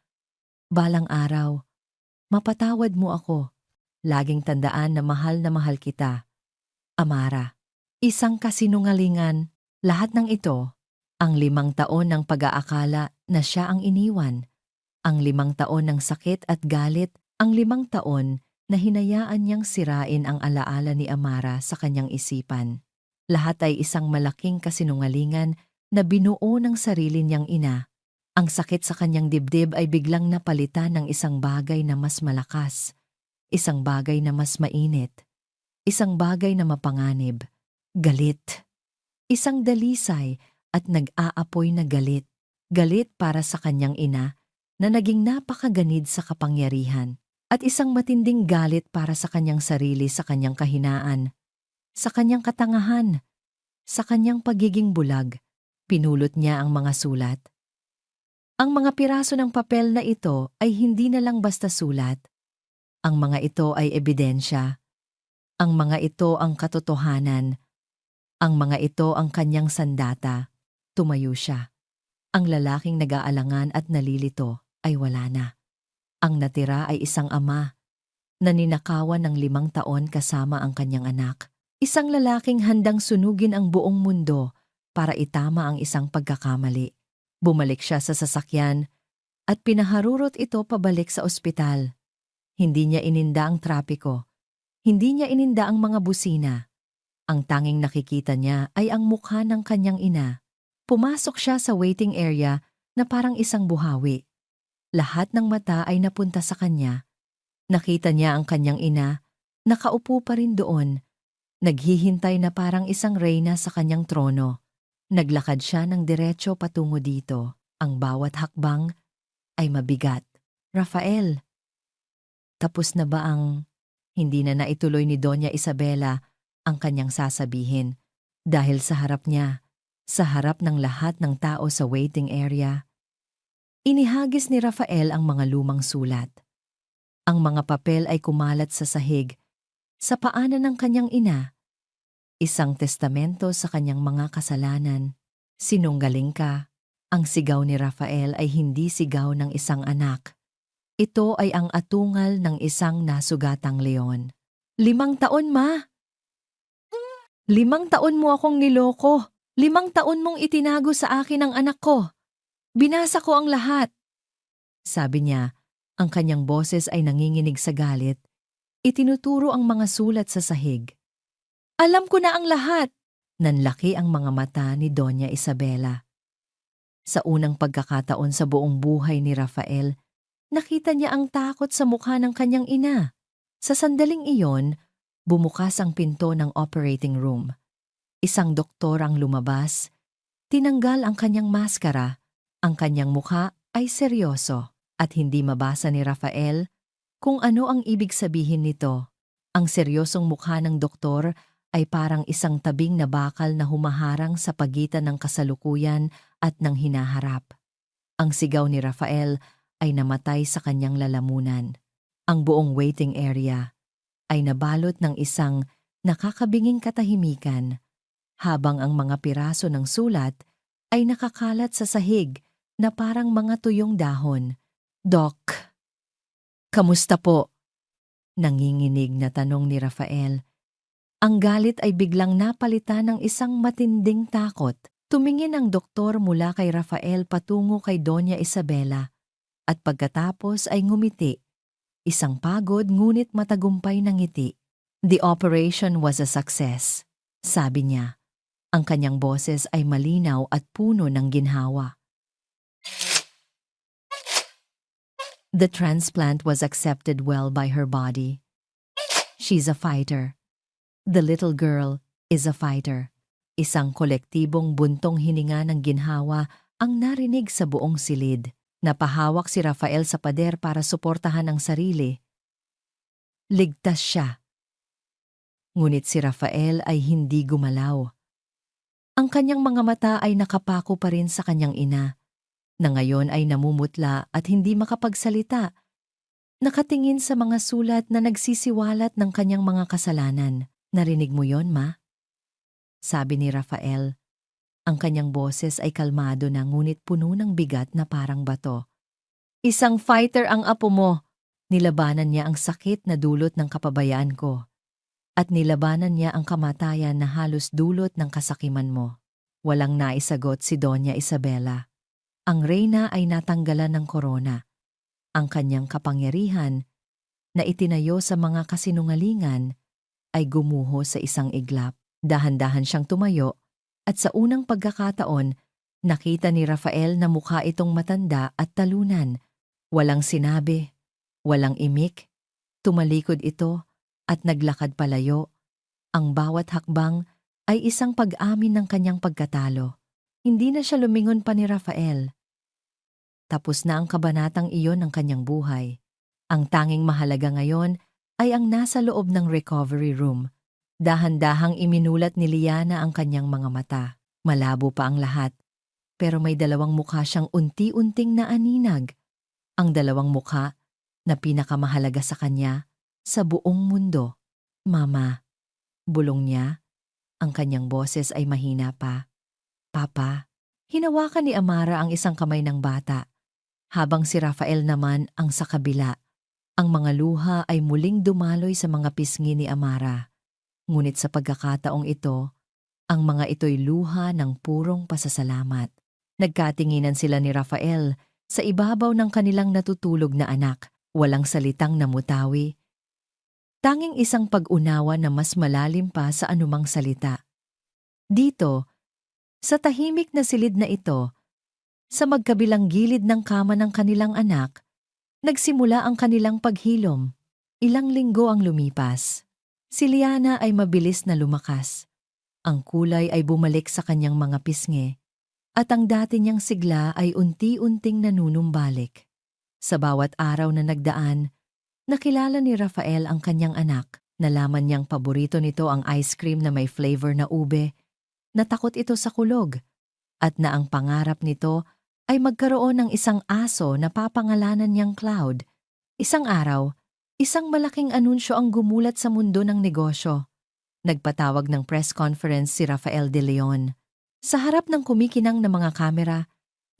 Balang araw, mapatawad mo ako. Laging tandaan na mahal kita. Amara. Isang kasinungalingan. Lahat ng ito, ang 5 taon ng pag-aakala na siya ang iniwan, ang 5 taon ng sakit at galit, ang 5 taon na hinayaan niyang sirain ang alaala ni Amara sa kanyang isipan. Lahat ay isang malaking kasinungalingan na binuo ng sarili niyang ina. Ang sakit sa kanyang dibdib ay biglang napalitan ng isang bagay na mas malakas, isang bagay na mas mainit, isang bagay na mapanganib, galit. Isang dalisay at nag-aapoy na galit. Galit para sa kanyang ina na naging napakaganid sa kapangyarihan. At isang matinding galit para sa kanyang sarili sa kanyang kahinaan, sa kanyang katangahan, sa kanyang pagiging bulag. Pinulot niya ang mga sulat. Ang mga piraso ng papel na ito ay hindi na lang basta sulat. Ang mga ito ay ebidensya. Ang mga ito ang katotohanan. Ang mga ito ang kanyang sandata. Tumayo siya. Ang lalaking nag-aalangan at nalilito ay wala na. Ang natira ay isang ama na ninakawan ng 5 taon kasama ang kanyang anak. Isang lalaking handang sunugin ang buong mundo para itama ang isang pagkakamali. Bumalik siya sa sasakyan at pinaharurot ito pabalik sa ospital. Hindi niya ininda ang trapiko. Hindi niya ininda ang mga busina. Ang tanging nakikita niya ay ang mukha ng kanyang ina. Pumasok siya sa waiting area na parang isang buhawi. Lahat ng mata ay napunta sa kanya. Nakita niya ang kanyang ina, nakaupo pa rin doon. Naghihintay na parang isang reyna sa kanyang trono. Naglakad siya ng diretso patungo dito. Ang bawat hakbang ay mabigat. Rafael, tapos na ba ang... Hindi na naituloy ni Doña Isabela ang kanyang sasabihin dahil sa harap niya, sa harap ng lahat ng tao sa waiting area. Inihagis ni Rafael ang mga lumang sulat. Ang mga papel ay kumalat sa sahig, sa paanan ng kanyang ina. Isang testamento sa kanyang mga kasalanan. Sinunggaling ka. Ang sigaw ni Rafael ay hindi sigaw ng isang anak. Ito ay ang atungal ng isang nasugatang leon. 5 taon, ma! 5 taon mo akong niloko. 5 taon mong itinago sa akin ang anak ko. Binasa ko ang lahat. Sabi niya, ang kanyang boses ay nanginginig sa galit. Itinuturo ang mga sulat sa sahig. Alam ko na ang lahat. Nanlaki ang mga mata ni Doña Isabela. Sa unang pagkakataon sa buong buhay ni Rafael, nakita niya ang takot sa mukha ng kanyang ina. Sa sandaling iyon, bumukas ang pinto ng operating room. Isang doktor ang lumabas. Tinanggal ang kanyang maskara. Ang kanyang mukha ay seryoso at hindi mabasa ni Rafael kung ano ang ibig sabihin nito. Ang seryosong mukha ng doktor ay parang isang tabing na bakal na humaharang sa pagitan ng kasalukuyan at ng hinaharap. Ang sigaw ni Rafael ay namatay sa kanyang lalamunan. Ang buong waiting area ay nabalot ng isang nakakabinging katahimikan habang ang mga piraso ng sulat ay nakakalat sa sahig na parang mga tuyong dahon. Doc, kamusta po? Nanginginig na tanong ni Rafael. Ang galit ay biglang napalitan ng isang matinding takot. Tumingin ang doktor mula kay Rafael patungo kay Doña Isabela at pagkatapos ay ngumiti. Isang pagod ngunit matagumpay na ngiti. The operation was a success, sabi niya. Ang kanyang boses ay malinaw at puno ng ginhawa. The transplant was accepted well by her body. She's a fighter. The little girl is a fighter. Isang kolektibong buntong hininga ng ginhawa ang narinig sa buong silid. Napahawak si Rafael sa pader para suportahan ang sarili. Ligtas siya. Ngunit si Rafael ay hindi gumalaw. Ang kanyang mga mata ay nakapako pa rin sa kanyang ina, na ngayon ay namumutla at hindi makapagsalita. Nakatingin sa mga sulat na nagsisiwalat ng kanyang mga kasalanan. Narinig mo yon, ma? Sabi ni Rafael. Ang kanyang boses ay kalmado na ngunit puno ng bigat na parang bato. Isang fighter ang apo mo. Nilabanan niya ang sakit na dulot ng kapabayaan ko. At nilabanan niya ang kamatayan na halos dulot ng kasakiman mo. Walang naisagot si Doña Isabela. Ang reyna ay natanggalan ng korona. Ang kanyang kapangyarihan na itinayo sa mga kasinungalingan ay gumuho sa isang iglap. Dahan-dahan siyang tumayo at sa unang pagkakataon, nakita ni Rafael na mukha itong matanda at talunan. Walang sinabi, walang imik. Tumalikod ito at naglakad palayo. Ang bawat hakbang ay isang pag-amin ng kanyang pagkatalo. Hindi na siya lumingon pa ni Rafael. Tapos na ang kabanatang iyon ng kanyang buhay. Ang tanging mahalaga ngayon ay ang nasa loob ng recovery room. Dahan-dahang iminulat ni Liana ang kanyang mga mata. Malabo pa ang lahat. Pero may dalawang mukha siyang unti-unting naaninag. Ang dalawang mukha na pinakamahalaga sa kanya sa buong mundo. Mama, bulong niya. Ang kanyang boses ay mahina pa. Papa, hinawakan ni Amara ang isang kamay ng bata. Habang si Rafael naman ang sa kabila. Ang mga luha ay muling dumaloy sa mga pisngi ni Amara. Ngunit sa pagkakataong ito, ang mga ito'y luha ng purong pasasalamat. Nagkatinginan sila ni Rafael sa ibabaw ng kanilang natutulog na anak. Walang salitang namutawi. Tanging isang pag-unawa na mas malalim pa sa anumang salita. Dito, sa tahimik na silid na ito, sa magkabilang gilid ng kama ng kanilang anak, nagsimula ang kanilang paghilom. Ilang linggo ang lumipas. Si Liana ay mabilis na lumakas. Ang kulay ay bumalik sa kanyang mga pisngi, at ang dati niyang sigla ay unti-unting nanunumbalik. Sa bawat araw na nagdaan, nakilala ni Rafael ang kanyang anak. Nalaman niyang paborito nito ang ice cream na may flavor na ube. Natakot ito sa kulog, at na ang pangarap nito ay magkaroon ng isang aso na papangalanan niyang Cloud. Isang araw, isang malaking anunsyo ang gumulat sa mundo ng negosyo. Nagpatawag ng press conference si Rafael de Leon. Sa harap ng kumikinang na mga kamera,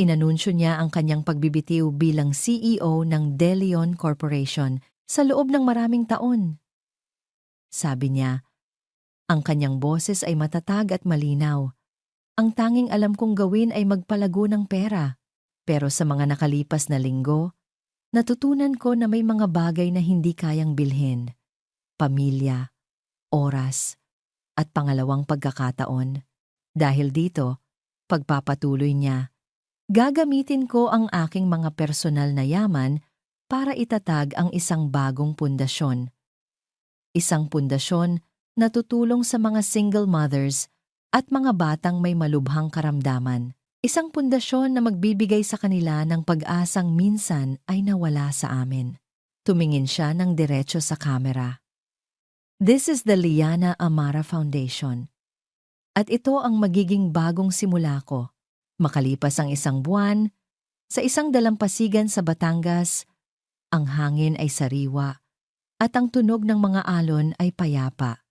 inanunsyo niya ang kanyang pagbibitiw bilang CEO ng De Leon Corporation sa loob ng maraming taon. Sabi niya, ang kanyang boses ay matatag at malinaw. Ang tanging alam kong gawin ay magpalago ng pera. Pero sa mga nakalipas na linggo, natutunan ko na may mga bagay na hindi kayang bilhin. Pamilya, oras, at pangalawang pagkakataon. Dahil dito, pagpapatuloy niya, gagamitin ko ang aking mga personal na yaman para itatag ang isang bagong pundasyon. Isang pundasyon na tutulong sa mga single mothers at mga batang may malubhang karamdaman. Isang pundasyon na magbibigay sa kanila ng pag-asang minsan ay nawala sa amin. Tumingin siya ng diretso sa kamera. This is the Liana Amara Foundation. At ito ang magiging bagong simula ko. Makalipas ang isang buwan, sa isang dalampasigan sa Batangas, ang hangin ay sariwa at ang tunog ng mga alon ay payapa.